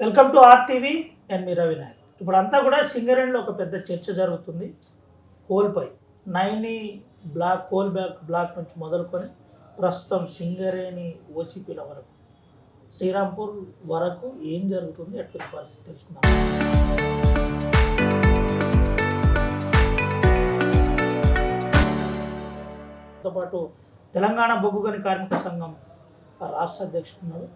Welcome to RTV. నేను మీ రవినాయక్. ఇప్పుడు అంతా కూడా సింగరేణిలో ఒక పెద్ద చర్చ జరుగుతుంది. కోల్పై నైని బ్లాక్ కోల్ బ్లాక్ నుంచి మొదలుకొని ప్రస్తుతం సింగరేణి ఓసీపీల వరకు శ్రీరాంపూర్ వరకు ఏం జరుగుతుంది, ఎటువంటి పరిస్థితి తెలుసుకుందాం. తో పాటు తెలంగాణ బొగ్గు గని కార్మిక సంఘం రాష్ట్ర అధ్యక్షుడు ఉన్నారు,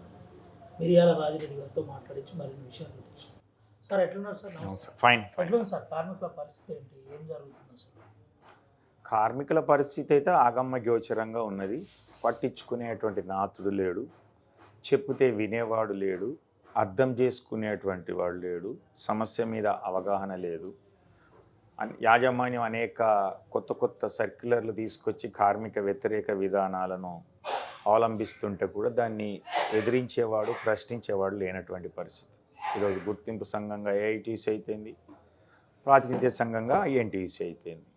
మిరియాల రాజిరెడ్డి గారితో మాట్లాడించి మరిన్ని విషయాలు తెలుసుకుందాం. సార్ ఎట్లున్నారు సార్? ఫైన్. ఎట్లుంది సార్ కార్మికుల పరిస్థితి ఏంటి, ఏం జరుగుతుంది సార్? కార్మికుల పరిస్థితి అయితే ఆగమ్య గోచరంగా ఉన్నది. పట్టించుకునేటువంటి నాతుడు లేడు, చెప్తే వినేవాడు లేడు, అర్థం చేసుకునేటువంటి వాడు లేడు, సమస్య మీద అవగాహన లేదు. యాజమాన్యం అనేక కొత్త సర్క్యులర్లు తీసుకొచ్చి కార్మిక వ్యతిరేక విధానాలను అవలంబిస్తుంటే కూడా దాన్ని ఎదిరించేవాడు, ప్రశ్నించేవాడు లేనటువంటి పరిస్థితి. ఈరోజు గుర్తింపు సంఘంగా ఏఐటీసీ అయితేంది, ప్రాతినిధ్య సంఘంగా ఐఎన్టీసీ అయితేంది.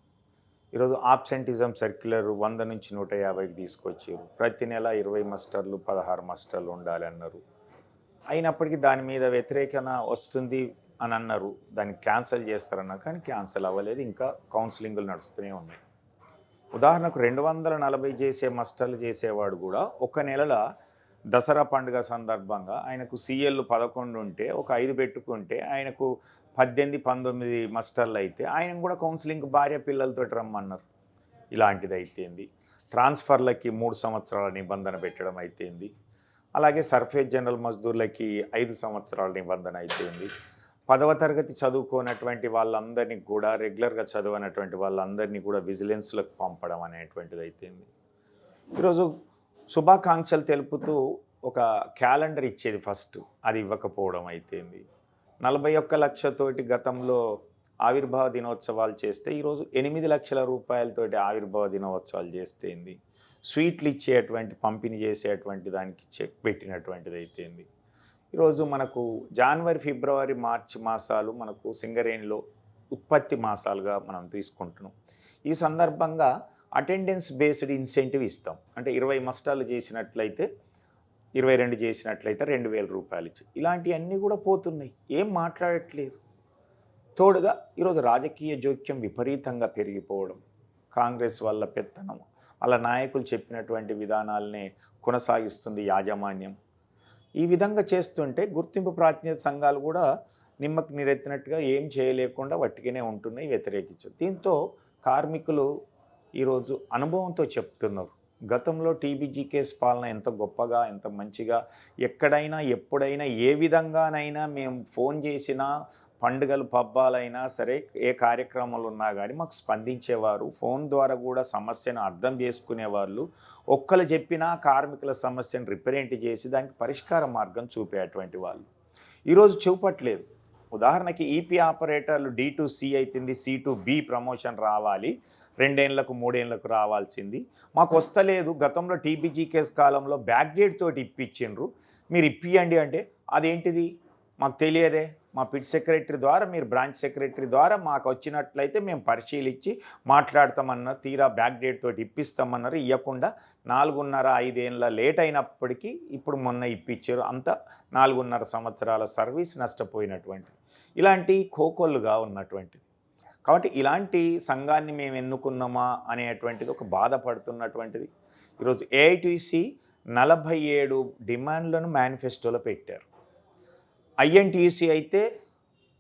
ఈరోజు ఆబ్సెంటిజం సర్క్యులర్ 100 నుంచి 150కి తీసుకొచ్చారు. ప్రతి నెల 20 మస్టర్లు 16 మస్టర్లు ఉండాలి అన్నారు. అయినప్పటికీ దాని మీద వ్యతిరేకత వస్తుంది అని అన్నారు. దాన్ని క్యాన్సిల్ చేస్తారన్నారు, కానీ క్యాన్సిల్ అవ్వలేదు. ఇంకా కౌన్సిలింగ్లు నడుస్తూనే ఉన్నాయి. ఉదాహరణకు 240 చేసే మస్టర్లు చేసేవాడు కూడా ఒక నెలల దసరా పండుగ సందర్భంగా ఆయనకు సిఎల్ 11 ఉంటే ఒక 5 పెట్టుకుంటే ఆయనకు 18, 19 మస్టర్లు అయితే ఆయన కూడా కౌన్సిలింగ్ భార్య పిల్లలతో రమ్మన్నారు. ఇలాంటిది అయితేంది. ట్రాన్స్ఫర్లకి 3 సంవత్సరాల నిబంధన పెట్టడం అయితేంది. అలాగే సర్ఫేస్ జనరల్ మజ్దూర్లకి 5 సంవత్సరాల నిబంధన అయితేంది. 10వ తరగతి చదువుకోనటువంటి వాళ్ళందరినీ కూడా, రెగ్యులర్గా చదవనటువంటి వాళ్ళందరినీ కూడా విజిలెన్స్లకు పంపడం అనేటువంటిది అయితేంది. ఈరోజు శుభాకాంక్షలు తెలుపుతూ ఒక క్యాలెండర్ ఇచ్చేది ఫస్ట్, అది ఇవ్వకపోవడం అయితేంది. 41 లక్షలతోటి గతంలో ఆవిర్భావ దినోత్సవాలు చేస్తే ఈరోజు 8 లక్షల రూపాయలతోటి ఆవిర్భావ దినోత్సవాలు చేస్తేంది. స్వీట్లు ఇచ్చేటువంటి, పంపిణీ చేసేటువంటి దానికి చెక్ పెట్టినటువంటిది అయితేంది. ఈరోజు మనకు జనవరి, ఫిబ్రవరి, మార్చి మాసాలు మనకు సింగరేణిలో ఉత్పత్తి మాసాలుగా మనం తీసుకుంటున్నాం. ఈ సందర్భంగా అటెండెన్స్ బేస్డ్ ఇన్సెంటివ్ ఇస్తాం. అంటే 20 మస్టాలు చేసినట్లయితే, 22 చేసినట్లయితే 2000 రూపాయలు ఇచ్చి, ఇలాంటివన్నీ కూడా పోతున్నాయి. ఏం మాట్లాడట్లేదు. తోడుగా ఈరోజు రాజకీయ జోక్యం విపరీతంగా పెరిగిపోవడం, కాంగ్రెస్ వల్ల పెత్తనం, వాళ్ళ నాయకులు చెప్పినటువంటి విధానాలనే కొనసాగిస్తుంది యాజమాన్యం. ఈ విధంగా చేస్తుంటే గుర్తింపు ప్రాతినిధ్య సంఘాలు కూడా నిమ్మకి నీరెత్తినట్టుగా ఏం చేయలేకుండా వట్టిగానే ఉంటున్నాయి, వ్యతిరేకించారు. దీంతో కార్మికులు ఈరోజు అనుభవంతో చెప్తున్నారు. గతంలో టీబీజీకేఎస్ పాలన ఎంత గొప్పగా, ఎంత మంచిగా, ఎక్కడైనా ఎప్పుడైనా ఏ విధంగానైనా మేము ఫోన్ చేసినా, పండుగలు పబ్బాలైనా సరే, ఏ కార్యక్రమాలు ఉన్నా కానీ మాకు స్పందించేవారు. ఫోన్ ద్వారా కూడా సమస్యను అర్థం చేసుకునేవాళ్ళు. ఒక్కరు చెప్పినా కార్మికుల సమస్యను రిప్రజెంట్ చేసి దానికి పరిష్కార మార్గం చూపేటువంటి వాళ్ళు ఈరోజు చూపట్లేదు. ఉదాహరణకి ఈపీ ఆపరేటర్లు D2C అవుతుంది, C2B ప్రమోషన్ రావాలి, 2 ఏళ్లకు 3 ఏళ్లకు రావాల్సింది మాకు వస్తలేదు. గతంలో టీబీజీకేఎస్ కాలంలో బ్యాక్ డేట్ తోటి ఇప్పించిండ్రు, మీరు ఇప్పియండి అంటే అదేంటిది మాకు తెలియదే. మా పిట్ సెక్రటరీ ద్వారా, మీరు బ్రాంచ్ సెక్రటరీ ద్వారా మాకు వచ్చినట్లయితే మేము పరిశీలించి మాట్లాడతామన్నారు. తీరా బ్యాక్ డేట్ తోటి ఇప్పిస్తామన్నారు. ఇవ్వకుండా 4.5 ఏళ్ళ లేట్ అయినప్పటికీ ఇప్పుడు మొన్న ఇప్పించారు. అంతా 4.5 సంవత్సరాల సర్వీస్ నష్టపోయినటువంటి, ఇలాంటి కోకొల్లుగా ఉన్నటువంటిది. కాబట్టి ఇలాంటి సంఘాన్ని మేము ఎన్నుకున్నామా అనేటువంటిది ఒక బాధపడుతున్నటువంటిది. ఈరోజు ఏఐటీసీ 47 డిమాండ్లను మేనిఫెస్టోలో పెట్టారు. ఐఎన్టీసీ అయితే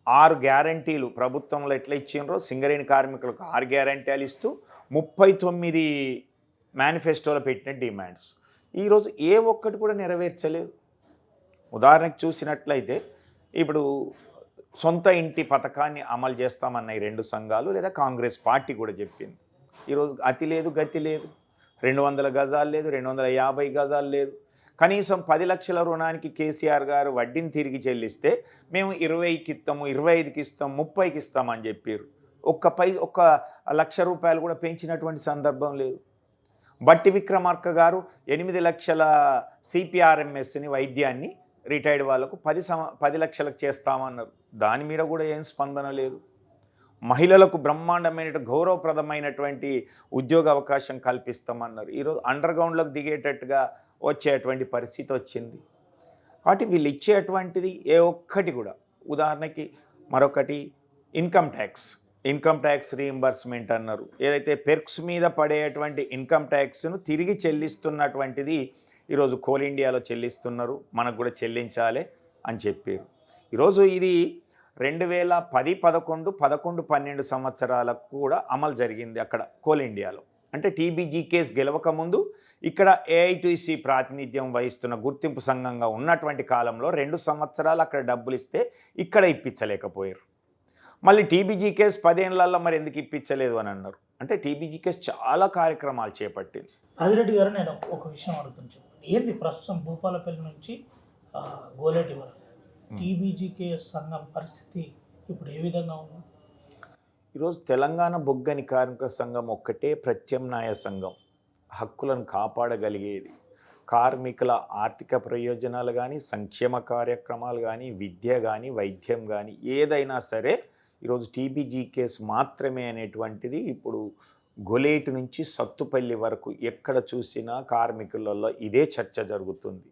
6 గ్యారంటీలు ప్రభుత్వంలో ఎట్లా ఇచ్చిండ్రో సింగరేణి కార్మికులకు 6 గ్యారంటీలు ఇస్తూ 39 మేనిఫెస్టోలో పెట్టిన డిమాండ్స్ ఈరోజు ఏ ఒక్కటి కూడా నెరవేర్చలేదు. ఉదాహరణకు చూసినట్లయితే ఇప్పుడు సొంత ఇంటి పథకాన్ని అమలు చేస్తామన్నాయి 2 సంఘాలు, లేదా కాంగ్రెస్ పార్టీ కూడా చెప్పింది. ఈరోజు అతి లేదు, గతి లేదు. 200 గజాలు లేదు, 250 గజాలు లేదు. కనీసం 10 లక్షల రుణానికి కేసీఆర్ గారు వడ్డీని తిరిగి చెల్లిస్తే మేము 20కి ఇస్తాము, 25కి ఇస్తాం, 30కి ఇస్తామని చెప్పారు. ఒక్క 1,00,000 రూపాయలు కూడా పెంచినటువంటి సందర్భం లేదు. బట్టి విక్రమార్క గారు 8 లక్షల సిపిఆర్ఎంఎస్ని, వైద్యాన్ని రిటైర్డ్ వాళ్ళకు 10 లక్షలకు చేస్తామన్నారు. దాని మీద కూడా ఏం స్పందన లేదు. మహిళలకు బ్రహ్మాండమైన గౌరవప్రదమైనటువంటి ఉద్యోగ అవకాశం కల్పిస్తామన్నారు. ఈరోజు అండర్ గ్రౌండ్లోకి దిగేటట్టుగా వచ్చేటువంటి పరిస్థితి వచ్చింది. కాబట్టి వీళ్ళు ఇచ్చేటువంటిది ఏ ఒక్కటి కూడా, ఉదాహరణకి మరొకటి ఇన్కమ్ ట్యాక్స్ రీయింబర్స్మెంట్ అన్నారు. ఏదైతే పెర్క్స్ మీద పడేటువంటి ఇన్కమ్ ట్యాక్స్ను తిరిగి చెల్లిస్తున్నటువంటిది ఈరోజు కోల్ ఇండియాలో చెల్లిస్తున్నారు, మనకు కూడా చెల్లించాలి అని చెప్పారు. ఈరోజు ఇది 2010, 11, 11, 12 సంవత్సరాలకు కూడా అమలు జరిగింది అక్కడ కోల్ ఇండియాలో. అంటే టీబీజీ కేసు గెలవక ముందు ఇక్కడ ఏఐటీసీ ప్రాతినిధ్యం వహిస్తున్న గుర్తింపు సంఘంగా ఉన్నటువంటి కాలంలో 2 సంవత్సరాలు అక్కడ డబ్బులు ఇస్తే ఇక్కడ ఇప్పించలేకపోయారు. మళ్ళీ టీబీజీ కేసు 10 ఏళ్లలో మరి ఎందుకు ఇప్పించలేదు అని అన్నారు. అంటే టీబీజీ కేసు చాలా కార్యక్రమాలు చేపట్టింది. ఆదిరెడ్డి గారు, నేను ఒక విషయం అడుగుతాను, చెప్పండి. ఏంది ప్రస్తుతం భూపాలపల్లి నుంచి గోలేటి వరకు టీబీజీకే సంఘం పరిస్థితి ఇప్పుడు ఏ విధంగా ఉంది? ఈరోజు తెలంగాణ బొగ్గని కార్మిక సంఘం ఒక్కటే ప్రత్యామ్నాయ సంఘం, హక్కులను కాపాడగలిగేది. కార్మికుల ఆర్థిక ప్రయోజనాలు కానీ, సంక్షేమ కార్యక్రమాలు కానీ, విద్య కానీ, వైద్యం కానీ ఏదైనా సరే ఈరోజు టీబీజీ కేసు మాత్రమే అనేటువంటిది ఇప్పుడు గొలేటి నుంచి సత్తుపల్లి వరకు ఎక్కడ చూసినా కార్మికులలో ఇదే చర్చ జరుగుతుంది.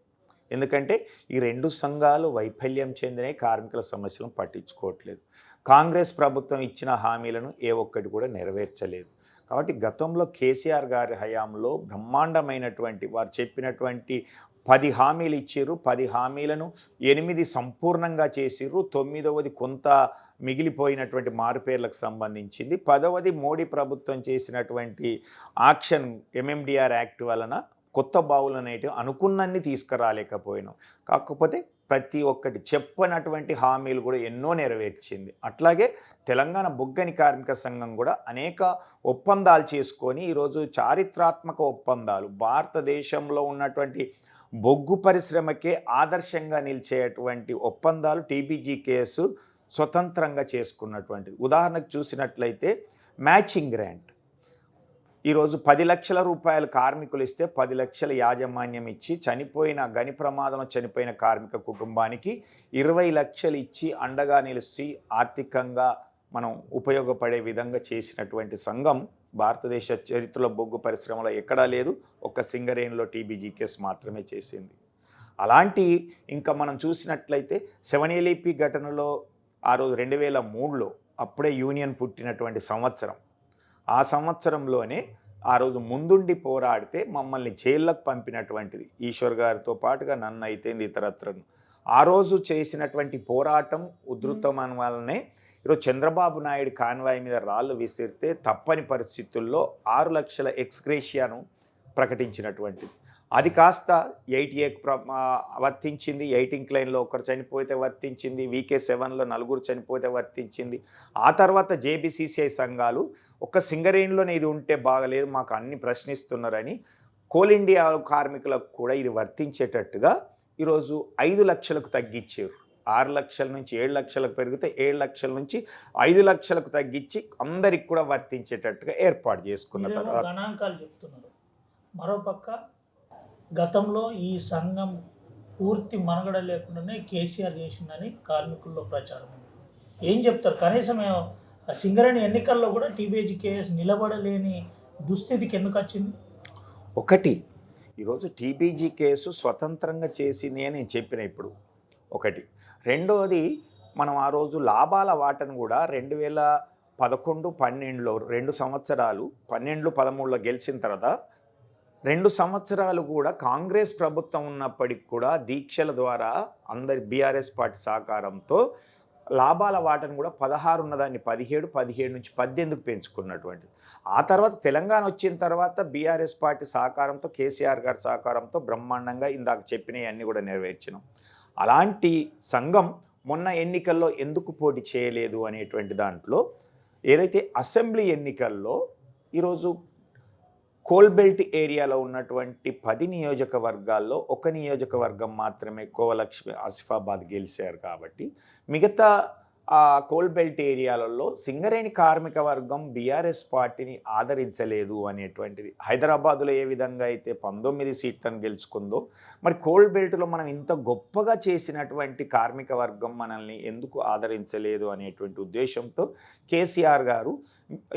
ఎందుకంటే ఈ 2 సంఘాలు వైఫల్యం చెందిన కార్మికుల సమస్యలను పట్టించుకోవట్లేదు. కాంగ్రెస్ ప్రభుత్వం ఇచ్చిన హామీలను ఏ ఒక్కటి కూడా నెరవేర్చలేదు. కాబట్టి గతంలో కేసీఆర్ గారి హయాంలో బ్రహ్మాండమైనటువంటి వారు చెప్పినటువంటి 10 హామీలు ఇచ్చారు. 10 హామీలను 8 సంపూర్ణంగా చేసిర్రు. 9వది కొంత మిగిలిపోయినటువంటి మారుపేర్లకు సంబంధించింది. 10వది మోడీ ప్రభుత్వం చేసినటువంటి యాక్షన్ ఎంఎండిఆర్ యాక్ట్ వలన కొత్త బావులు అనేటివి అనుకున్నన్ని తీసుకురాలేకపోయినాం. కాకపోతే ప్రతి ఒక్కటి చెప్పనటువంటి హామీలు కూడా ఎన్నో నెరవేర్చింది. అట్లాగే తెలంగాణ బొగ్గని కార్మిక సంఘం కూడా అనేక ఒప్పందాలు చేసుకొని ఈరోజు చారిత్రాత్మక ఒప్పందాలు, భారతదేశంలో ఉన్నటువంటి బొగ్గు పరిశ్రమకే ఆదర్శంగా నిలిచేటువంటి ఒప్పందాలు టీబీజీ కేసు స్వతంత్రంగా చేసుకున్నటువంటిది. ఉదాహరణకు చూసినట్లయితే మ్యాచింగ్ గ్రాంట్, ఈరోజు 10 లక్షల రూపాయలు కార్మికులు ఇస్తే 10 లక్షల యాజమాన్యం ఇచ్చి గని ప్రమాదంలో చనిపోయిన కార్మిక కుటుంబానికి 20 లక్షలు ఇచ్చి అండగా నిలిచి ఆర్థికంగా మనం ఉపయోగపడే విధంగా చేసినటువంటి సంఘం భారతదేశ చరిత్రలో బొగ్గు పరిశ్రమలో ఎక్కడా లేదు. ఒక్క సింగరేణిలో టీబీజీ కేసు మాత్రమే చేసింది. అలాంటి ఇంకా మనం చూసినట్లయితే 7LEP ఘటనలో ఆ రోజు 2003లో అప్పుడే యూనియన్ పుట్టినటువంటి సంవత్సరం. ఆ సంవత్సరంలోనే ఆ రోజు ముందుండి పోరాడితే మమ్మల్ని జైళ్ళకు పంపినటువంటిది ఈశ్వర్ గారితో పాటుగా నన్ను అయితే ఇతరత్రను. ఆ రోజు చేసినటువంటి పోరాటం ఉధృతమైన వల్లనే ఈరోజు చంద్రబాబు నాయుడు కాన్వాయ్ మీద రాళ్ళు విసిరితే తప్పని పరిస్థితుల్లో 6 లక్షల ఎక్స్గ్రేషియాను ప్రకటించినటువంటిది. అది కాస్త 88 వర్తించింది. 8 ఇంక్లైన్లో ఒకరు చనిపోతే వర్తించింది. VK7లో 4 చనిపోతే వర్తించింది. ఆ తర్వాత JBCCI సంఘాలు ఒక్క సింగరేణిలోనే ఇది ఉంటే బాగలేదు, మాకు అన్ని ప్రశ్నిస్తున్నారని కోల్ ఇండియా కార్మికులకు కూడా ఇది వర్తించేటట్టుగా ఈరోజు 5 లక్షలకు తగ్గించారు. 6 లక్షల నుంచి 7 లక్షలకు పెరిగితే 7 లక్షల నుంచి 5 లక్షలకు తగ్గించి అందరికి కూడా వర్తించేటట్టుగా ఏర్పాటు చేసుకున్న తర్వాత గణాంకాలు చెప్తున్నారు. మరోపక్క గతంలో ఈ సంఘం పూర్తి మనుగడ లేకుండానే కేసీఆర్ చేసిందని కార్మికుల్లో ప్రచారం ఉంది. ఏం చెప్తారు? కనీసం సింగరేణి ఎన్నికల్లో కూడా టీబీజీ కేసు నిలబడలేని దుస్థితికి ఎందుకు వచ్చింది? ఒకటి, ఈరోజు టీబీజీ కేసు స్వతంత్రంగా చేసింది అని నేను చెప్పిన ఇప్పుడు ఒకటి. రెండవది, మనం ఆ రోజు లాభాల వాటను కూడా 2011, 12లో 2 సంవత్సరాలు 12, 13లో గెలిచిన తర్వాత 2 సంవత్సరాలు కూడా కాంగ్రెస్ ప్రభుత్వం ఉన్నప్పటికి కూడా దీక్షల ద్వారా అందరి బీఆర్ఎస్ పార్టీ సహకారంతో లాభాల వాటను కూడా 16 ఉన్నదాన్ని 17, 17 నుంచి 18కు పెంచుకున్నటువంటిది. ఆ తర్వాత తెలంగాణ వచ్చిన తర్వాత బీఆర్ఎస్ పార్టీ సహకారంతో, కేసీఆర్ గారి సహకారంతో బ్రహ్మాండంగా ఇందాక చెప్పినవి అన్నీ కూడా నెరవేర్చినాం. అలాంటి సంఘం మొన్న ఎన్నికల్లో ఎందుకు పోటీ చేయలేదు అనేటువంటి దాంట్లో, ఏదైతే అసెంబ్లీ ఎన్నికల్లో ఈరోజు కోల్బెల్ట్ ఏరియాలో ఉన్నటువంటి 10 నియోజకవర్గాల్లో 1 నియోజకవర్గం మాత్రమే కోవలక్ష్మి ఆసిఫాబాద్ గెలిచారు. కాబట్టి మిగతా ఆ కోల్ బెల్ట్ ఏరియాలలో సింగరేణి కార్మిక వర్గం బీఆర్ఎస్ పార్టీని ఆదరించలేదు అనేటువంటిది. హైదరాబాదులో ఏ విధంగా అయితే 19 సీట్లను గెలుచుకుందో, మరి కోల్ బెల్ట్లో మనం ఇంత గొప్పగా చేసినటువంటి కార్మిక వర్గం మనల్ని ఎందుకు ఆదరించలేదు అనేటువంటి ఉద్దేశంతో కేసీఆర్ గారు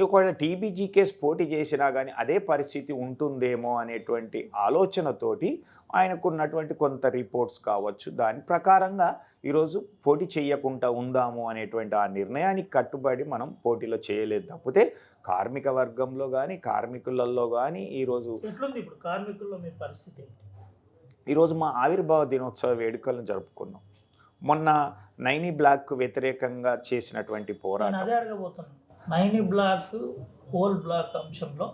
ఒకవేళ టీబీజీకేస్ పోటీ చేసినా కానీ అదే పరిస్థితి ఉంటుందేమో అనేటువంటి ఆలోచనతోటి ఆయనకున్నటువంటి కొంత రిపోర్ట్స్ కావచ్చు, దాని ప్రకారంగా ఈరోజు పోటీ చేయకుండా ఉందాము అనేటువంటి ఆ నిర్ణయానికి కట్టుబడి మనం పోటీలో చేయలేదు. తప్పితే కార్మిక వర్గంలో కానీ కార్మికులలో కానీ ఈరోజు ఎట్లుంది ఇప్పుడు కార్మికుల్లో మీ పరిస్థితి ఏంటి? ఈరోజు మా ఆవిర్భావ దినోత్సవ వేడుకలను జరుపుకున్నాం. మొన్న నైనీ బ్లాక్ వ్యతిరేకంగా చేసినటువంటి నేను పోరాటం, అదే అడగబోతున్నాను. నైని బ్లాక్ హోల్ బ్లాక్ అంశంలో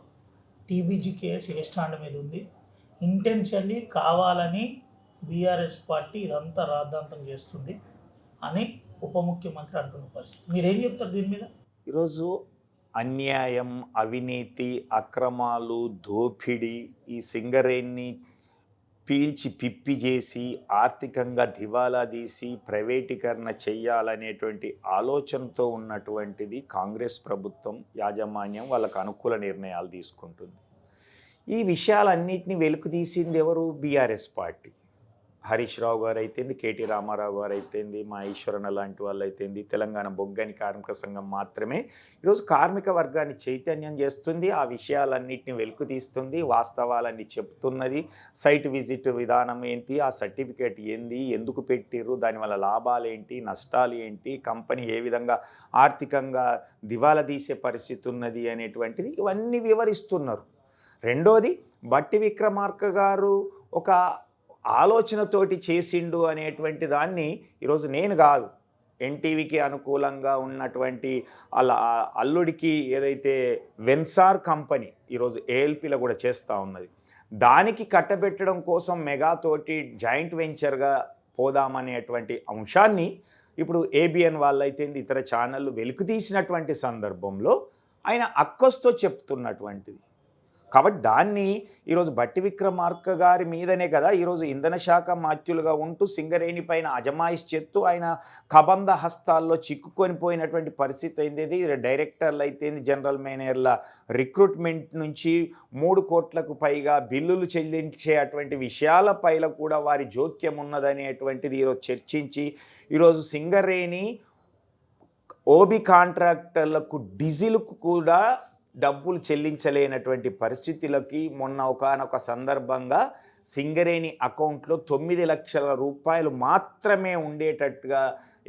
టీబీజీకేఎస్ ఏ స్టాండ్ మీద ఉంది? ఇంటెన్షన్లీ కావాలని బీఆర్ఎస్ పార్టీ ఇదంతా రాద్ధాంతం చేస్తుంది అని ఉప ముఖ్యమంత్రి అంటున్న పరిస్థితి. మీరేం చెప్తారు దీని మీద? ఈరోజు అన్యాయం, అవినీతి, అక్రమాలు, దోపిడీ ఈ సింగరేణిని పీల్చి పిప్పి చేసి ఆర్థికంగా దివాలా తీసి ప్రైవేటీకరణ చెయ్యాలనేటువంటి ఆలోచనతో ఉన్నటువంటిది కాంగ్రెస్ ప్రభుత్వం యాజమాన్యం వాళ్ళకు అనుకూల నిర్ణయాలు తీసుకుంటుంది. ఈ విషయాలన్నింటినీ వెలుకు తీసింది ఎవరు? BRS party. హరీష్ రావు గారు అయితేంది, కేటీ రామారావు గారు అయితేంది, మా ఈశ్వరన్న లాంటి వాళ్ళు అయితేంది, తెలంగాణ బొగ్గని కార్మిక సంఘం మాత్రమే ఈరోజు కార్మిక వర్గాన్ని చైతన్యం చేస్తుంది, ఆ విషయాలన్నింటినీ వెలుకు తీస్తుంది, వాస్తవాలన్నీ చెప్తున్నది. సైట్ విజిట్ విధానం ఏంటి, ఆ సర్టిఫికేట్ ఏంది, ఎందుకు పెట్టిర్రు, దానివల్ల లాభాలు ఏంటి, నష్టాలు ఏంటి, కంపెనీ ఏ విధంగా ఆర్థికంగా దివాలా తీసే పరిస్థితి ఉన్నది అనేటువంటిది ఇవన్నీ వివరిస్తున్నారు. రెండోది, బట్టి విక్రమార్క గారు ఒక ఆలోచనతోటి చేసిండు అనేటువంటి దాన్ని ఈరోజు నేను కాదు, ఎన్టీవీకి అనుకూలంగా ఉన్నటువంటి అలా అల్లుడికి ఏదైతే వెన్సార్ కంపెనీ ఈరోజు ఏఎల్పీలో కూడా చేస్తూ ఉన్నది, దానికి కట్టబెట్టడం కోసం మెగాతోటి జాయింట్ వెంచర్గా పోదామనేటువంటి అంశాన్ని ఇప్పుడు ఏబిఎన్ వాళ్ళైతే ఇతర ఛానళ్ళు వెలుకు తీసినటువంటి సందర్భంలో ఆయన అక్కస్తో చెప్తున్నటువంటిది. కాబట్టి దాన్ని ఈరోజు బట్టి విక్రమార్క గారి మీదనే కదా ఈరోజు ఇంధన శాఖ మాత్యులుగా ఉంటూ సింగరేణి పైన అజమాయిష్ చేస్తూ ఆయన కబంధ హస్తాల్లో చిక్కుకొని పోయినటువంటి పరిస్థితి అయింది. డైరెక్టర్లు అయితే జనరల్ మేనేజర్ల రిక్రూట్మెంట్ నుంచి 3 కోట్లకు పైగా బిల్లులు చెల్లించే అటువంటి విషయాలపైన కూడా వారి జోక్యం ఉన్నదనేటువంటిది ఈరోజు చర్చించి ఈరోజు సింగరేణి ఓబీ కాంట్రాక్టర్లకు డీజిల్కు కూడా డబ్బులు చెల్లించలేనటువంటి పరిస్థితులకి మొన్న ఒకానొక సందర్భంగా సింగరేణి అకౌంట్లో 9 లక్షల రూపాయలు మాత్రమే ఉండేటట్టుగా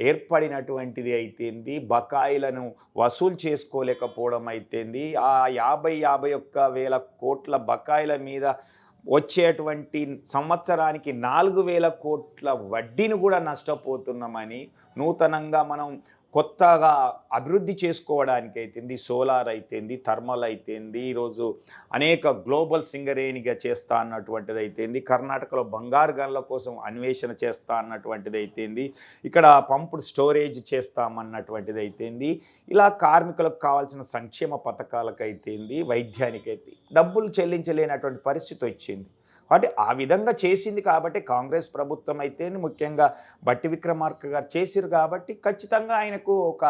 ఏర్పడినటువంటిది అయితేంది, బకాయిలను వసూలు చేసుకోలేకపోవడం అయితేంది, ఆ 51 వేల కోట్ల బకాయిల మీద వచ్చేటువంటి సంవత్సరానికి 4,000 కోట్ల వడ్డీని కూడా నష్టపోతున్నామని, నూతనంగా మనం కొత్తగా అభివృద్ధి చేసుకోవడానికి అయితేంది, సోలార్ అయితేంది, థర్మల్ అయితేంది, ఈరోజు అనేక గ్లోబల్ సింగరేణిగా చేస్తా అన్నటువంటిది అయితేంది, కర్ణాటకలో బంగారు గనుల కోసం అన్వేషణ చేస్తా అన్నటువంటిది అయితేంది, ఇక్కడ పంపుడ్ స్టోరేజ్ చేస్తామన్నటువంటిది అయితేంది, ఇలా కార్మికులకు కావాల్సిన సంక్షేమ పథకాలకు అయితేంది, వైద్యానికైతే డబ్బులు చెల్లించలేనటువంటి పరిస్థితి వచ్చింది. కాబట్టి ఆ విధంగా చేసింది కాబట్టి కాంగ్రెస్ ప్రభుత్వం అయితే ముఖ్యంగా బట్టి విక్రమార్క గారు చేసిరు కాబట్టి ఖచ్చితంగా ఆయనకు ఒక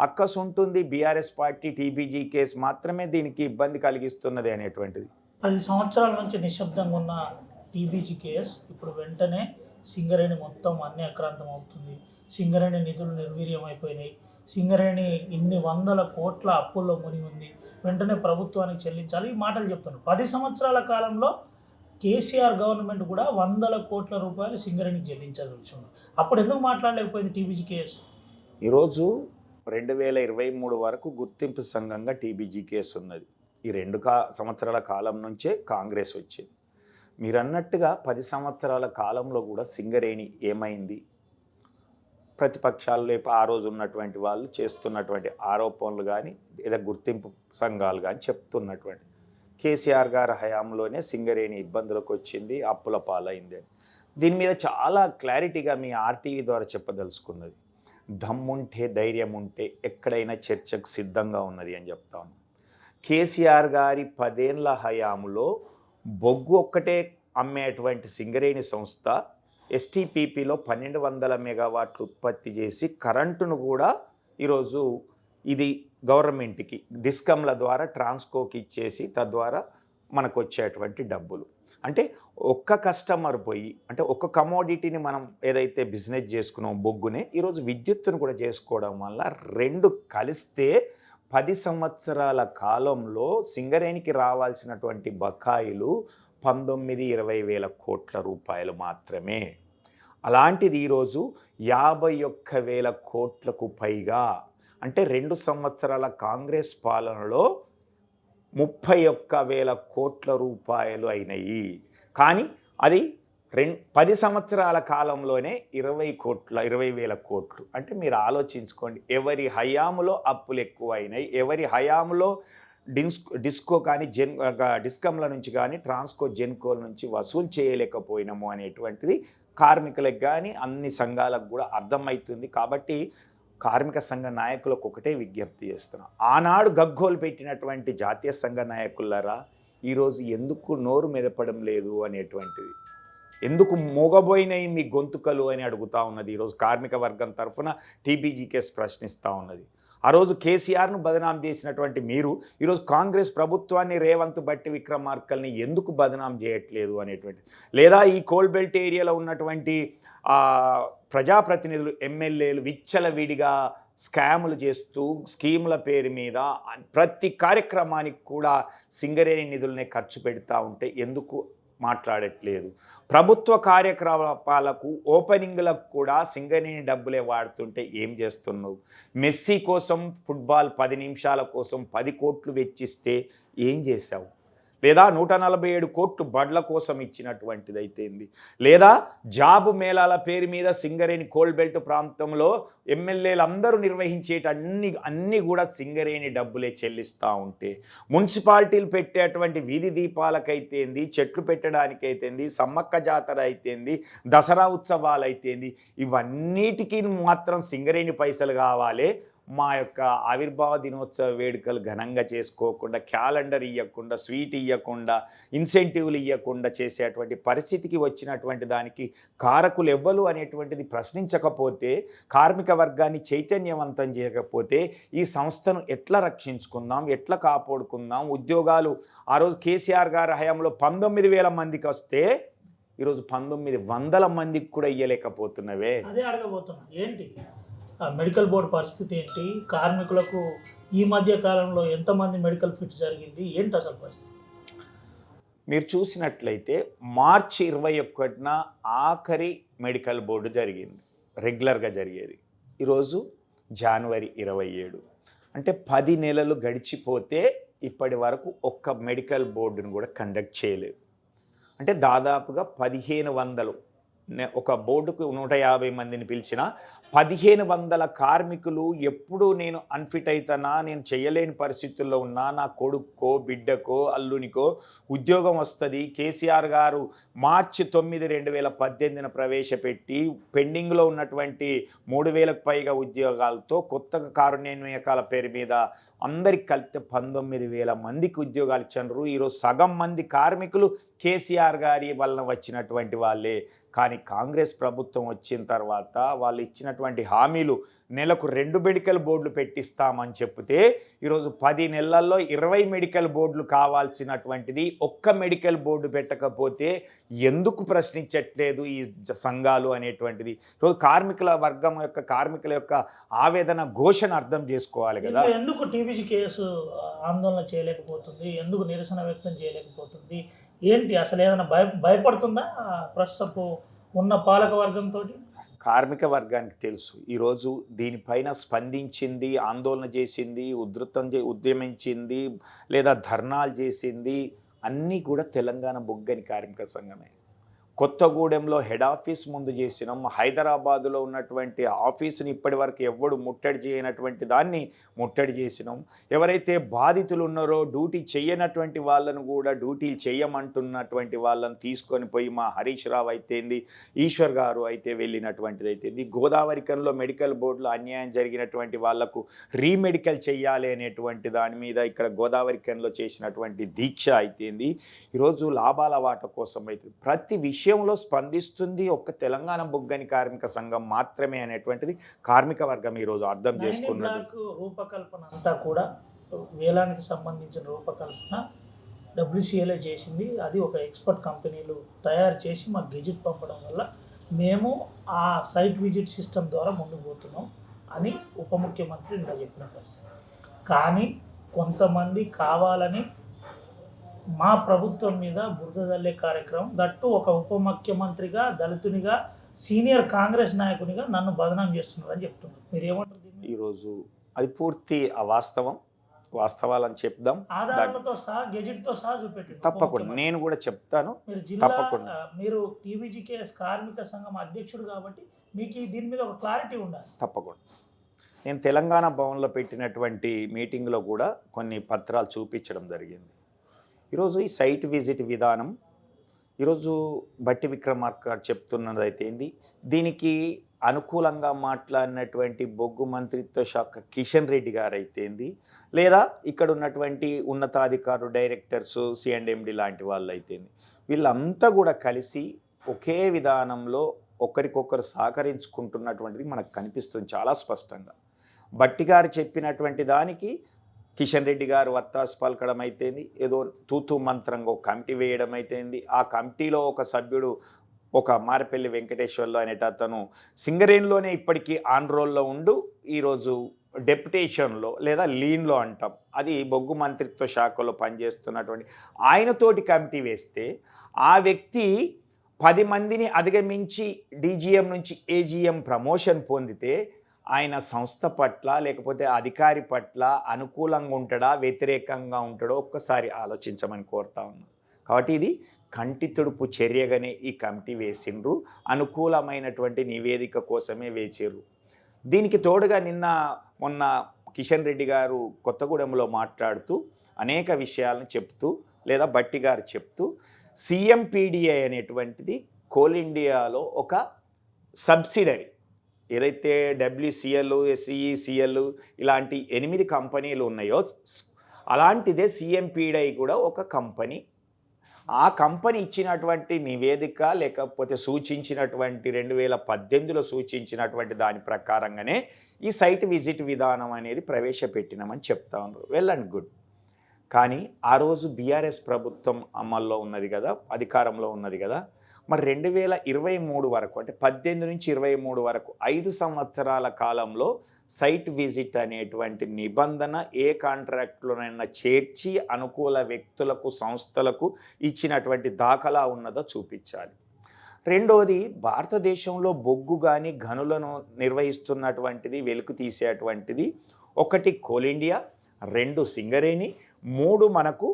అక్కసు ఉంటుంది. బీఆర్ఎస్ పార్టీ టీబీజీ కేసు మాత్రమే దీనికి ఇబ్బంది కలిగిస్తున్నది అనేటువంటిది. 10 సంవత్సరాల నుంచి నిశ్శబ్దంగా ఉన్న టీబీజీ కేసు ఇప్పుడు వెంటనే సింగరేణి మొత్తం అన్ని అక్రాంతం అవుతుంది. సింగరేణి నిధులు నిర్వీర్యం అయిపోయినాయి. సింగరేణి ఇన్ని 100 కోట్ల అప్పుల్లో మునిగి ఉంది. వెంటనే ప్రభుత్వానికి చెల్లించాలి ఈ మాటలు చెప్తున్నారు. 10 సంవత్సరాల కాలంలో కేసీఆర్ గవర్నమెంట్ కూడా 100 కోట్ల రూపాయలు సింగరేణికి చెల్లించాల్సి వచ్చింది. అప్పుడు ఎందుకు మాట్లాడలేకపోయింది టీబీజీ కేసు? ఈరోజు 2023 వరకు గుర్తింపు సంఘంగా టీబీజీ కేసు ఉన్నది. ఈ 2 సంవత్సరాల కాలం నుంచే కాంగ్రెస్ వచ్చింది. మీరు అన్నట్టుగా 10 సంవత్సరాల కాలంలో కూడా సింగరేణి ఏమైంది? ప్రతిపక్షాలు లేక ఆ రోజు ఉన్నటువంటి వాళ్ళు చేస్తున్నటువంటి ఆరోపణలు కానీ లేదా గుర్తింపు సంఘాలు కానీ చెప్తున్నటువంటి కేసీఆర్ గారి హయాంలోనే సింగరేణి ఇబ్బందులకు వచ్చింది, అప్పుల పాలైంది అని. దీని మీద చాలా క్లారిటీగా మీ ఆర్టీవీ ద్వారా చెప్పదలుచుకున్నది. దమ్ముంటే ధైర్యం ఉంటే ఎక్కడైనా చర్చకు సిద్ధంగా ఉన్నది అని చెప్తాను. కేసీఆర్ గారి 10 ఏళ్ల హయాంలో బొగ్గు ఒక్కటే అమ్మేటువంటి సింగరేణి సంస్థ ఎస్టీపీపీలో 1200 మెగావాట్లు ఉత్పత్తి చేసి కరెంటును కూడా ఈరోజు ఇది గవర్నమెంట్కి డిస్కమ్ల ద్వారా ట్రాన్స్కోకి ఇచ్చేసి తద్వారా మనకు వచ్చేటువంటి డబ్బులు. అంటే ఒక్క కస్టమర్ పోయి అంటే ఒక్క కమోడిటీని మనం ఏదైతే బిజినెస్ చేసుకున్నాం బొగ్గునే ఈరోజు విద్యుత్తును కూడా చేసుకోవడం వల్ల రెండు కలిస్తే 10 సంవత్సరాల కాలంలో సింగరేణికి రావాల్సినటువంటి బకాయిలు 19-20 వేల కోట్ల రూపాయలు మాత్రమే. అలాంటిది ఈరోజు 51,000 కోట్లకు పైగా, అంటే 2 సంవత్సరాల కాంగ్రెస్ పాలనలో 31,000 కోట్ల రూపాయలు అయినాయి. కానీ అది 10 సంవత్సరాల కాలంలోనే 20,000 కోట్లు. అంటే మీరు ఆలోచించుకోండి, ఎవరి హయాములో అప్పులు ఎక్కువ అయినాయి, ఎవరి హయాములో డిస్కో కానీ డిస్కమ్ల నుంచి కానీ ట్రాన్స్కో జెన్కోల నుంచి వసూలు చేయలేకపోయినాము అనేటువంటిది కార్మికులకు కానీ అన్ని సంఘాలకు కూడా అర్థమవుతుంది. కాబట్టి కార్మిక సంఘ నాయకులకు ఒకటే విజ్ఞప్తి చేస్తున్నాం, ఆనాడు గగ్గోలు పెట్టినటువంటి జాతీయ సంఘ నాయకులరా ఈరోజు ఎందుకు నోరు మెదపడం లేదు అనేటువంటిది, ఎందుకు మోగబోయినాయి మీ గొంతుకలు అని అడుగుతూ ఉన్నది. ఈరోజు కార్మిక వర్గం తరఫున టీబీజీకేఎస్ ప్రశ్నిస్తూ ఉన్నది. ఆ రోజు కేసీఆర్ను బదనాం చేసినటువంటి మీరు ఈరోజు కాంగ్రెస్ ప్రభుత్వాన్ని రేవంత్ బట్టి విక్రమార్కల్ని ఎందుకు బదనాం చేయట్లేదు అనేటువంటి, లేదా ఈ కోల్బెల్ట్ ఏరియాలో ఉన్నటువంటి ప్రజాప్రతినిధులు ఎమ్మెల్యేలు విచ్చలవిడిగా స్కాములు చేస్తూ స్కీముల పేరు మీద ప్రతి కార్యక్రమానికి కూడా సింగరేణి నిధులనే ఖర్చు పెడతా ఉంటే ఎందుకు మాట్లాడట్లేదు? ప్రభుత్వ కార్యకలాపాలకు ఓపెనింగ్లకు కూడా సింగరేణి డబ్బులే వాడుతుంటే ఏం చేస్తున్నావు? మెస్సీ కోసం ఫుట్బాల్ 10 నిమిషాల కోసం 10 కోట్లు వెచ్చిస్తే ఏం చేశావు? లేదా 147 కోట్లు బడ్ల కోసం ఇచ్చినటువంటిది అయితేంది, లేదా జాబు మేళాల పేరు మీద సింగరేణి కోల్బెల్ట్ ప్రాంతంలో ఎమ్మెల్యేలు అందరూ నిర్వహించేట అన్నీ కూడా సింగరేణి డబ్బులే చెల్లిస్తూ ఉంటే, మున్సిపాలిటీలు పెట్టేటువంటి వీధి దీపాలకైతేంది, చెట్లు పెట్టడానికైతేంది, సమ్మక్క జాతర అయితేంది, దసరా ఉత్సవాలు అయితేంది, ఇవన్నిటికీ మాత్రం సింగరేణి పైసలు కావాలి. మా యొక్క ఆవిర్భావ దినోత్సవ వేడుకలు ఘనంగా చేసుకోకుండా, క్యాలెండర్ ఇవ్వకుండా, స్వీట్ ఇవ్వకుండా, ఇన్సెంటివ్లు ఇవ్వకుండా చేసేటువంటి పరిస్థితికి వచ్చినటువంటి దానికి కారకులు ఎవ్వరు అనేటువంటిది ప్రశ్నించకపోతే, కార్మిక వర్గాన్ని చైతన్యవంతం చేయకపోతే ఈ సంస్థను ఎట్లా రక్షించుకుందాం, ఎట్లా కాపాడుకుందాం? ఉద్యోగాలు ఆ రోజు కేసీఆర్ గారి హయాంలో 19,000 మందికి వస్తే ఈరోజు 1,900 మందికి కూడా ఇవ్వలేకపోతున్నవే. అదే అడగబోతున్నా, ఏంటి మెడికల్ బోర్డు పరిస్థితి ఏంటి? కార్మికులకు ఈ మధ్య కాలంలో ఎంతమంది మెడికల్ ఫిట్ జరిగింది, ఏంటి అసలు పరిస్థితి? మీరు చూసినట్లయితే మార్చి 21న ఆఖరి మెడికల్ బోర్డు జరిగింది, రెగ్యులర్గా జరిగేది. ఈరోజు జనవరి 27, అంటే 10 నెలలు గడిచిపోతే ఇప్పటి వరకు ఒక్క మెడికల్ బోర్డును కూడా కండక్ట్ చేయలేదు. అంటే దాదాపుగా 1,500, ఒక బోర్డుకు 150 మందిని పిలిచిన 1,500 కార్మికులు ఎప్పుడు నేను అన్ఫిట్ అవుతానా, నేను చేయలేని పరిస్థితుల్లో ఉన్నా, నా కొడుక్కో బిడ్డకో అల్లునికో ఉద్యోగం వస్తుంది, కేసీఆర్ గారు మార్చి 9, 2018న ప్రవేశపెట్టి పెండింగ్లో ఉన్నటువంటి 3,000కు పైగా ఉద్యోగాలతో కొత్తగా కారుణ్య నియామకాల పేరు మీద అందరికి కలిపితే 19,000 మందికి ఉద్యోగాలు ఇచ్చారు. ఈరోజు సగం మంది కార్మికులు కేసీఆర్ గారి వలన వచ్చినటువంటి వాళ్ళే. కానీ కాంగ్రెస్ ప్రభుత్వం వచ్చిన తర్వాత వాళ్ళు ఇచ్చినటువంటి హామీలు నెలకు 2 మెడికల్ బోర్డులు పెట్టిస్తామని చెప్తే ఈరోజు 10 నెలల్లో 20 మెడికల్ బోర్డులు కావాల్సినటువంటిది ఒక్క మెడికల్ బోర్డు పెట్టకపోతే ఎందుకు ప్రశ్నించట్లేదు ఈ సంఘాలు అనేటువంటిది ఈరోజు కార్మికుల యొక్క ఆవేదన ఘోషను అర్థం చేసుకోవాలి కదా. ఎందుకు టీబీజీ కేసు ఆందోళన చేయలేకపోతుంది, ఎందుకు నిరసన వ్యక్తం చేయలేకపోతుంది, ఏంటి అసలు? ఏదైనా భయపడుతుందా ప్రస్తుతపు ఉన్న పాలక వర్గంతో? కార్మిక వర్గానికి తెలుసు ఈరోజు దీనిపైన స్పందించింది, ఆందోళన చేసింది, ఉద్యమించింది, లేదా ధర్నాలు చేసింది అన్నీ కూడా తెలంగాణ బొగ్గని కార్మిక సంఘమే. కొత్తగూడెంలో హెడ్ ఆఫీస్ ముందు చేసినాం, హైదరాబాదులో ఉన్నటువంటి ఆఫీసుని ఇప్పటి వరకు ఎవ్వడు ముట్టడి చేయనటువంటి దాన్ని ముట్టడి చేసినాం. ఎవరైతే బాధితులు ఉన్నారో డ్యూటీ చేయనటువంటి వాళ్ళను కూడా డ్యూటీలు చేయమంటున్నటువంటి వాళ్ళని తీసుకొని పోయి మా హరీష్ రావు అయితేంది, ఈశ్వర్ గారు అయితే వెళ్ళినటువంటిది అయితేంది, గోదావరికంలో మెడికల్ బోర్డులో అన్యాయం జరిగినటువంటి వాళ్లకు రీమెడికల్ చేయాలి అనేటువంటి దాని మీద ఇక్కడ గోదావరికంలో చేసినటువంటి దీక్ష అయితేంది, ఈరోజు లాభాల వాట కోసం అయితే ప్రతి విషయం విషయంలో స్పందిస్తుంది ఒక్క తెలంగాణ బొగ్గని కార్మిక సంఘం మాత్రమే అనేటువంటిది కార్మిక వర్గం ఈరోజు అర్థం నైని చేసుకున్నది. బ్లాక్ రూపకల్పన అంతా కూడా వేలానికి సంబంధించిన రూపకల్పన డబ్ల్యూసీఎల్ఏ చేసింది. అది ఒక ఎక్స్పర్ట్ కంపెనీలు తయారు చేసి మాకు గెజిట్ పంపడం వల్ల మేము ఆ సైట్ విజిట్ సిస్టమ్ ద్వారా ముందుకు పోతున్నాం అని ఉప ముఖ్యమంత్రి నిన్న చెప్పిన పరిస్థితి. కానీ కొంతమంది కావాలని మా ప్రభుత్వం మీద బురద జల్లే కార్యక్రమం, దట్టు ఒక ఉప ముఖ్యమంత్రిగా, దళితునిగా, సీనియర్ కాంగ్రెస్ నాయకునిగా నన్ను బదనాం చేస్తున్నారని చెప్తున్నారు. మీరు ఏమంటారు దీన్ని? ఈరోజు అది పూర్తి వాస్తవాలని చెప్దాం. ఆధారాలతో సహా గెజిట్తో సహా చూపెట్టి తప్పకుండా నేను కూడా చెప్తాను. మీరు జిల్లా తప్పకుండా. మీరు టీబీజీకేఎస్ కార్మిక సంఘం అధ్యక్షుడు కాబట్టి మీకు దీని మీద ఒక క్లారిటీ ఉండాలి. తప్పకుండా నేను తెలంగాణ భవన్లో పెట్టినటువంటి మీటింగ్లో కూడా కొన్ని పత్రాలు చూపించడం జరిగింది. ఈరోజు ఈ సైట్ విజిట్ విధానం ఈరోజు బట్టి విక్రమార్క గారు చెప్తున్నదైతే ఏంది, దీనికి అనుకూలంగా మాట్లాడినటువంటి బొగ్గు మంత్రిత్వ శాఖ కిషన్ రెడ్డి గారు అయితేంది, లేదా ఇక్కడ ఉన్నటువంటి ఉన్నతాధికారులు డైరెక్టర్స్ సిఎండ్ఎండి లాంటి వాళ్ళు అయితేంది, వీళ్ళంతా కూడా కలిసి ఒకే విధానంలో ఒకరికొకరు సహకరించుకుంటున్నటువంటిది మనకు కనిపిస్తుంది చాలా స్పష్టంగా. బట్టి గారు చెప్పినటువంటి దానికి కిషన్ రెడ్డి గారు వత్తాసు పలకడం అయితేంది, ఏదో తూతూ మంత్రంగా ఒక కమిటీ వేయడం అయితేంది. ఆ కమిటీలో ఒక సభ్యుడు ఒక మారపల్లి వెంకటేశ్వర్లు అనేట అతను సింగరేణిలోనే ఇప్పటికీ ఆన్ రోల్లో ఉండు ఈరోజు డెప్యుటేషన్లో లేదా లీన్లో అంటాం, అది బొగ్గు మంత్రిత్వ శాఖలో పనిచేస్తున్నటువంటి ఆయనతోటి కమిటీ వేస్తే ఆ వ్యక్తి 10 మందిని అధిగమించి డీజీఎం నుంచి ఏజీఎం ప్రమోషన్ పొందితే ఆయన సంస్థ పట్ల లేకపోతే అధికారి పట్ల అనుకూలంగా ఉంటాడా వ్యతిరేకంగా ఉంటాడో ఒక్కసారి ఆలోచించమని కోరుతా ఉన్నాను. కాబట్టి ఇది కంటి తుడుపు చర్యగానే ఈ కమిటీ వేసిండ్రు, అనుకూలమైనటువంటి నివేదిక కోసమే వేచారు. దీనికి తోడుగా మొన్న కిషన్ రెడ్డి గారు కొత్తగూడెంలో మాట్లాడుతూ అనేక విషయాలను చెప్తూ, లేదా బట్టి గారు చెప్తూ, సిఎంపీడిఐ అనేటువంటిది కోల్ ఇండియాలో ఒక సబ్సిడరీ, ఏదైతే డబ్ల్యూసిఎల్, ఎస్ఈసిఎల్ ఇలాంటి 8 కంపెనీలు ఉన్నాయో అలాంటిదే సిఎంపీడిఐ కూడా ఒక కంపెనీ. ఆ కంపెనీ ఇచ్చినటువంటి నివేదిక లేకపోతే సూచించినటువంటి 2018లో సూచించినటువంటి దాని ప్రకారంగానే ఈ సైట్ విజిట్ విధానం అనేది ప్రవేశపెట్టినామని చెప్తా ఉన్నారు. Well and good. కానీ ఆ రోజు బీఆర్ఎస్ ప్రభుత్వం అమల్లో ఉన్నది కదా, అధికారంలో ఉన్నది కదా, మరి 2023 వరకు అంటే 18 నుంచి 23 వరకు 5 సంవత్సరాల కాలంలో సైట్ విజిట్ అనేటువంటి నిబంధన ఏ కాంట్రాక్ట్లోనైనా చేర్చి అనుకూల వ్యక్తులకు సంస్థలకు ఇచ్చినటువంటి దాఖలా ఉన్నదో చూపించాలి. రెండోది, భారతదేశంలో బొగ్గు కానీ గనులను నిర్వహిస్తున్నటువంటిది వెలుకు తీసేటువంటిది 1 కోల్ ఇండియా, 2 సింగరేణి, 3 మనకు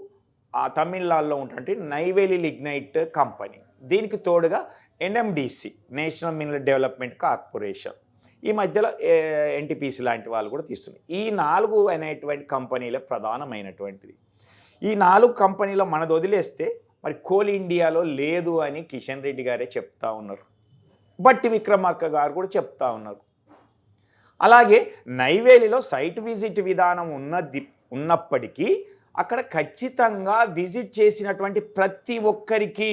ఆ తమిళనాడులో ఉన్నటువంటి నైవేలి లిగ్నైట్ కంపెనీ, దీనికి తోడుగా NMDC national mineral development corporation, ఈ మధ్యలో ఎన్టీపీసీ లాంటి వాళ్ళు కూడా తీస్తున్నారు. ఈ 4 అనేటువంటి కంపెనీలే ప్రధానమైనటువంటిది. ఈ 4 కంపెనీలో మనది వదిలేస్తే మరి కోల్ ఇండియాలో లేదు అని కిషన్ రెడ్డి గారే చెప్తా ఉన్నారు, బట్టి విక్రమార్క గారు కూడా చెప్తా ఉన్నారు. అలాగే నైవేలిలో సైట్ విజిట్ విధానం ఉన్నప్పటికీ అక్కడ ఖచ్చితంగా విజిట్ చేసినటువంటి ప్రతి ఒక్కరికి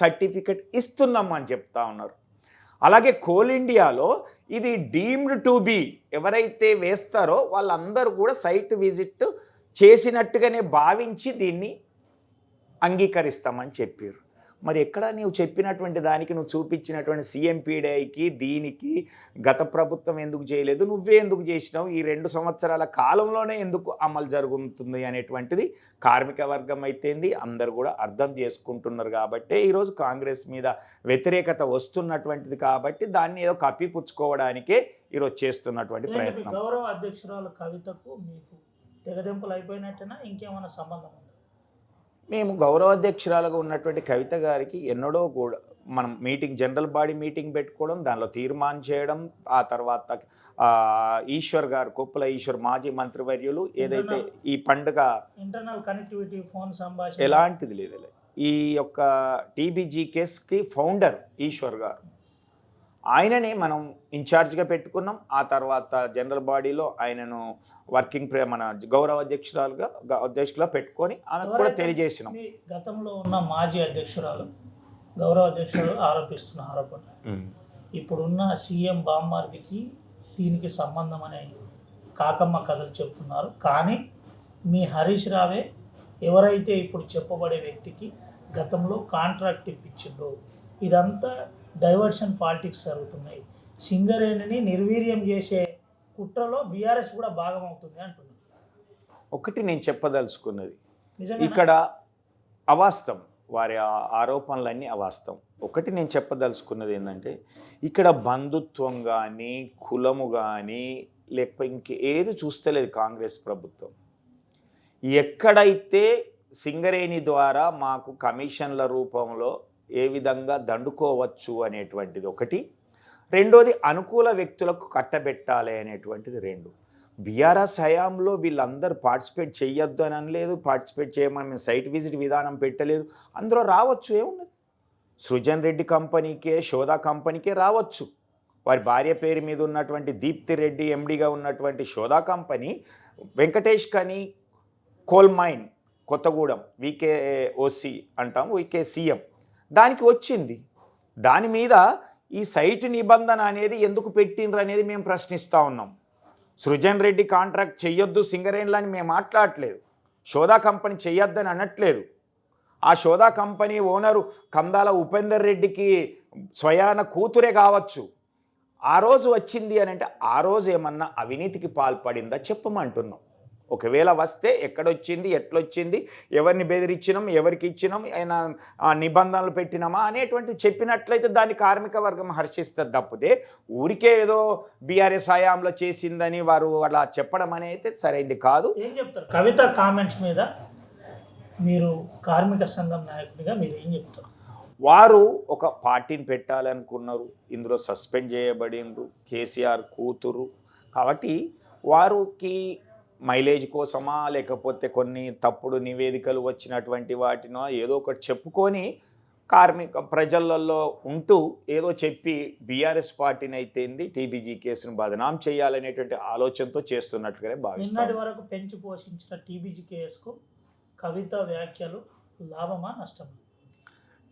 సర్టిఫికెట్ ఇస్తున్నామని చెప్తా ఉన్నారు. అలాగే కోల్ ఇండియాలో ఇది డీమ్డ్ టు బి, ఎవరైతే వేస్తారో వాళ్ళందరూ కూడా సైట్ విజిట్ చేసినట్టుగానే భావించి దీన్ని అంగీకరిస్తామని చెప్పారు. మరి ఎక్కడ నువ్వు చెప్పినటువంటి దానికి నువ్వు చూపించినటువంటి సిఎంపీడీఐకి దీనికి గత ప్రభుత్వం ఎందుకు చేయలేదు, నువ్వే ఎందుకు చేసినావు, ఈ 2 సంవత్సరాల కాలంలోనే ఎందుకు అమలు జరుగుతుంది అనేటువంటిది కార్మిక వర్గం అయితేంది అందరూ కూడా అర్థం చేసుకుంటున్నారు. కాబట్టి ఈరోజు కాంగ్రెస్ మీద వ్యతిరేకత వస్తున్నటువంటిది కాబట్టి దాన్ని ఏదో కప్పిపుచ్చుకోవడానికే ఈరోజు చేస్తున్నటువంటి ప్రయత్నం. గౌరవ అధ్యక్షురాలు కవితకు మీకు తెగదెంపులు అయిపోయినట్టేనా, ఇంకేమైనా సంబంధం ఉందా? మేము గౌరవ అధ్యక్షురాలుగా ఉన్నటువంటి కవిత గారికి ఎన్నడో కూడా మనం జనరల్ బాడీ మీటింగ్ పెట్టుకోవడం, దానిలో తీర్మానం చేయడం, ఆ తర్వాత ఈశ్వర్ గారు, కొప్పుల ఈశ్వర్ మాజీ మంత్రివర్యులు ఏదైతే ఈ పండుగ ఇంటర్నల్ కనెక్టివిటీ ఫోన్ సంభాషణ ఎలాంటిది లేదు. ఈ యొక్క టీబీజీకేఎస్కి ఫౌండర్ ఈశ్వర్ గారు, ఆయనని మనం ఇన్ఛార్జ్గా పెట్టుకున్నాం. ఆ తర్వాత జనరల్ బాడీలో ఆయనను మన గౌరవ అధ్యక్షులుగా పెట్టుకొని ఆమెకు కూడా తెలియజేసినాం. గతంలో ఉన్న మాజీ అధ్యక్షురాలు గౌరవ అధ్యక్షుడు ఆరోపిస్తున్న ఆరోపణ ఇప్పుడున్న సీఎం బామ్మార్దికి దీనికి సంబంధం అనే కాకమ్మ కథలు చెప్తున్నారు. కానీ మీ హరీష్ రావే ఎవరైతే ఇప్పుడు చెప్పబడే వ్యక్తికి గతంలో కాంట్రాక్ట్ ఇప్పించిండో ఇదంతా డైవర్షన్ పాలిటిక్స్ జరుగుతున్నాయి. సింగరేణిని నిర్వీర్యం చేసే కుట్రలో బీఆర్ఎస్ కూడా భాగం అవుతుంది అంటున్నారు. ఒకటి నేను చెప్పదలుచుకున్నది నిజంగా ఇక్కడ అవాస్తవం, వారి ఆరోపణలన్నీ అవాస్తవం. ఒకటి నేను చెప్పదలుచుకున్నది ఏంటంటే ఇక్కడ బంధుత్వం కానీ కులము కానీ లేకపోతే ఇంకేది చూస్తలేదు కాంగ్రెస్ ప్రభుత్వం. ఎక్కడైతే సింగరేణి ద్వారా మాకు కమిషన్ల రూపంలో ఏ విధంగా దండుకోవచ్చు అనేటువంటిది ఒకటి, రెండోది అనుకూల వ్యక్తులకు కట్టబెట్టాలి అనేటువంటిది రెండు. బీఆర్ఎస్ హయాంలో వీళ్ళందరూ పార్టిసిపేట్ చేయొద్దు అని అనలేదు, పార్టిసిపేట్ చేయమని మేము సైట్ విజిట్ విధానం పెట్టలేదు. అందులో రావచ్చు, ఏమున్నది, సృజన్ రెడ్డి కంపెనీకే శోధా కంపెనీకే రావచ్చు. వారి భార్య పేరు మీద ఉన్నటువంటి దీప్తి రెడ్డి ఎండిగా ఉన్నటువంటి శోధా కంపెనీ వెంకటేష్ కని కోల్ మైన్ కొత్తగూడెం వీకేఓసి అంటాం, వీకేసీఎం దానికి వచ్చింది. దాని మీద ఈ సైట్ నిబంధన అనేది ఎందుకు పెట్టిండ్రు అనేది మేము ప్రశ్నిస్తూ ఉన్నాం. సృజన్ రెడ్డి కాంట్రాక్ట్ చెయ్యొద్దు సింగరేణిలో అని మేము మాట్లాడట్లేదు, శోధా కంపెనీ చెయ్యొద్దని అనట్లేదు. ఆ శోధా కంపెనీ ఓనరు కందాల ఉపేందర్ రెడ్డికి స్వయాన కూతురే కావచ్చు. ఆ రోజు వచ్చింది అని అంటే ఆ రోజు ఏమన్నా అవినీతికి పాల్పడిందా చెప్పమంటున్నాం. ఒకవేళ వస్తే ఎక్కడొచ్చింది, ఎట్లొచ్చింది, ఎవరిని బెదిరించినాం, ఎవరికి ఇచ్చినాం, ఆయన నిబంధనలు పెట్టినామా అనేటువంటి చెప్పినట్లయితే దాన్ని కార్మిక వర్గం హర్షిస్తారు. తప్పితే ఊరికే ఏదో బీఆర్ఎస్ హయాంలో చేసిందని వారు అలా చెప్పడం అనేది సరైంది కాదు. ఏం చెప్తారు కవిత కామెంట్స్ మీద? మీరు కార్మిక సంఘం నాయకుడిగా మీరు ఏం చెప్తారు? వారు ఒక పార్టీని పెట్టాలనుకున్నారు, ఇందులో సస్పెండ్ చేయబడిండ్రు, కేసీఆర్ కూతురు కాబట్టి వారికి మైలేజ్ కోసమా లేకపోతే కొన్ని తప్పుడు నివేదికలు వచ్చినటువంటి వాటినో ఏదో ఒకటి చెప్పుకొని కార్మిక ప్రజలలో ఉంటూ ఏదో చెప్పి బీఆర్ఎస్ పార్టీని అయితేంది టీబీజీ కేసును బదనాం చేయాలనేటువంటి ఆలోచనతో చేస్తున్నట్లుగానే భావిస్తాను. నిన్నటి వరకు పెంచి పోషించిన టీబీజీ కేసుకు కవిత వ్యాఖ్యలు లాభమా నష్టమా?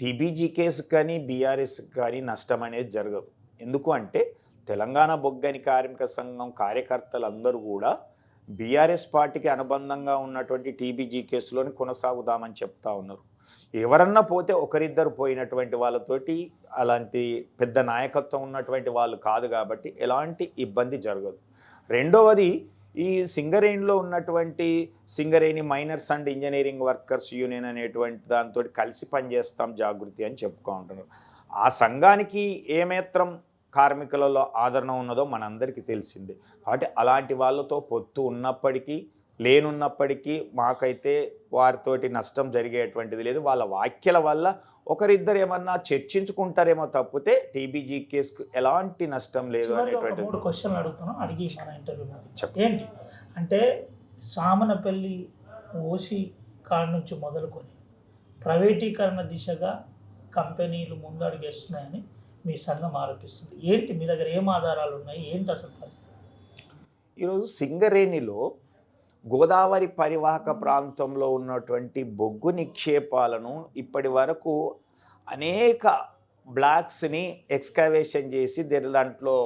టీబీజీ కేసు కానీ బీఆర్ఎస్ కానీ నష్టం అనేది జరగదు. ఎందుకు అంటే తెలంగాణ బొగ్గని కార్మిక సంఘం కార్యకర్తలందరూ కూడా బీఆర్ఎస్ పార్టీకి అనుబంధంగా ఉన్నటువంటి టీబీజీ కేసులోని కొనసాగుదామని చెప్తా ఉన్నారు. ఎవరన్నా పోతే ఒకరిద్దరు పోయినటువంటి వాళ్ళతోటి అలాంటి పెద్ద నాయకత్వం ఉన్నటువంటి వాళ్ళు కాదు కాబట్టి ఎలాంటి ఇబ్బంది జరగదు. రెండవది ఈ సింగరేణిలో ఉన్నటువంటి Singareni miners and engineering workers union అనేటువంటి దాంతో కలిసి పనిచేస్తాం జాగృతి అని చెప్పుకో ఉంటున్నారు. ఆ సంఘానికి ఏమాత్రం కార్మికులలో ఆదరణ ఉన్నదో మనందరికీ తెలిసిందే. కాబట్టి అలాంటి వాళ్ళతో పొత్తు ఉన్నప్పటికీ లేనున్నప్పటికీ మాకైతే వారితోటి నష్టం జరిగేటువంటిది లేదు. వాళ్ళ వ్యాఖ్యల వల్ల ఒకరిద్దరు ఏమన్నా చర్చించుకుంటారేమో తప్పితే టీబీజీ కేసుకు ఎలాంటి నష్టం లేదు అనేటువంటి 3 క్వశ్చన్లు అడుగుతాను, అడిగి మన ఇంటర్వ్యూ ఏంటి అంటే సామనపల్లి ఓసి కాడ నుంచి మొదలుకొని ప్రైవేటీకరణ దిశగా కంపెనీలు ముందడుగేస్తున్నాయని మీ సంఘం ఆరోపిస్తుంది. ఏంటి మీ దగ్గర ఏం ఆధారాలు ఉన్నాయి, ఏంటి అసలు పరిస్థితి? ఈరోజు సింగరేణిలో గోదావరి పరివాహక ప్రాంతంలో ఉన్నటువంటి బొగ్గు నిక్షేపాలను ఇప్పటి వరకు అనేక బ్లాక్స్ని ఎక్స్కవేషన్ చేసి దాంట్లో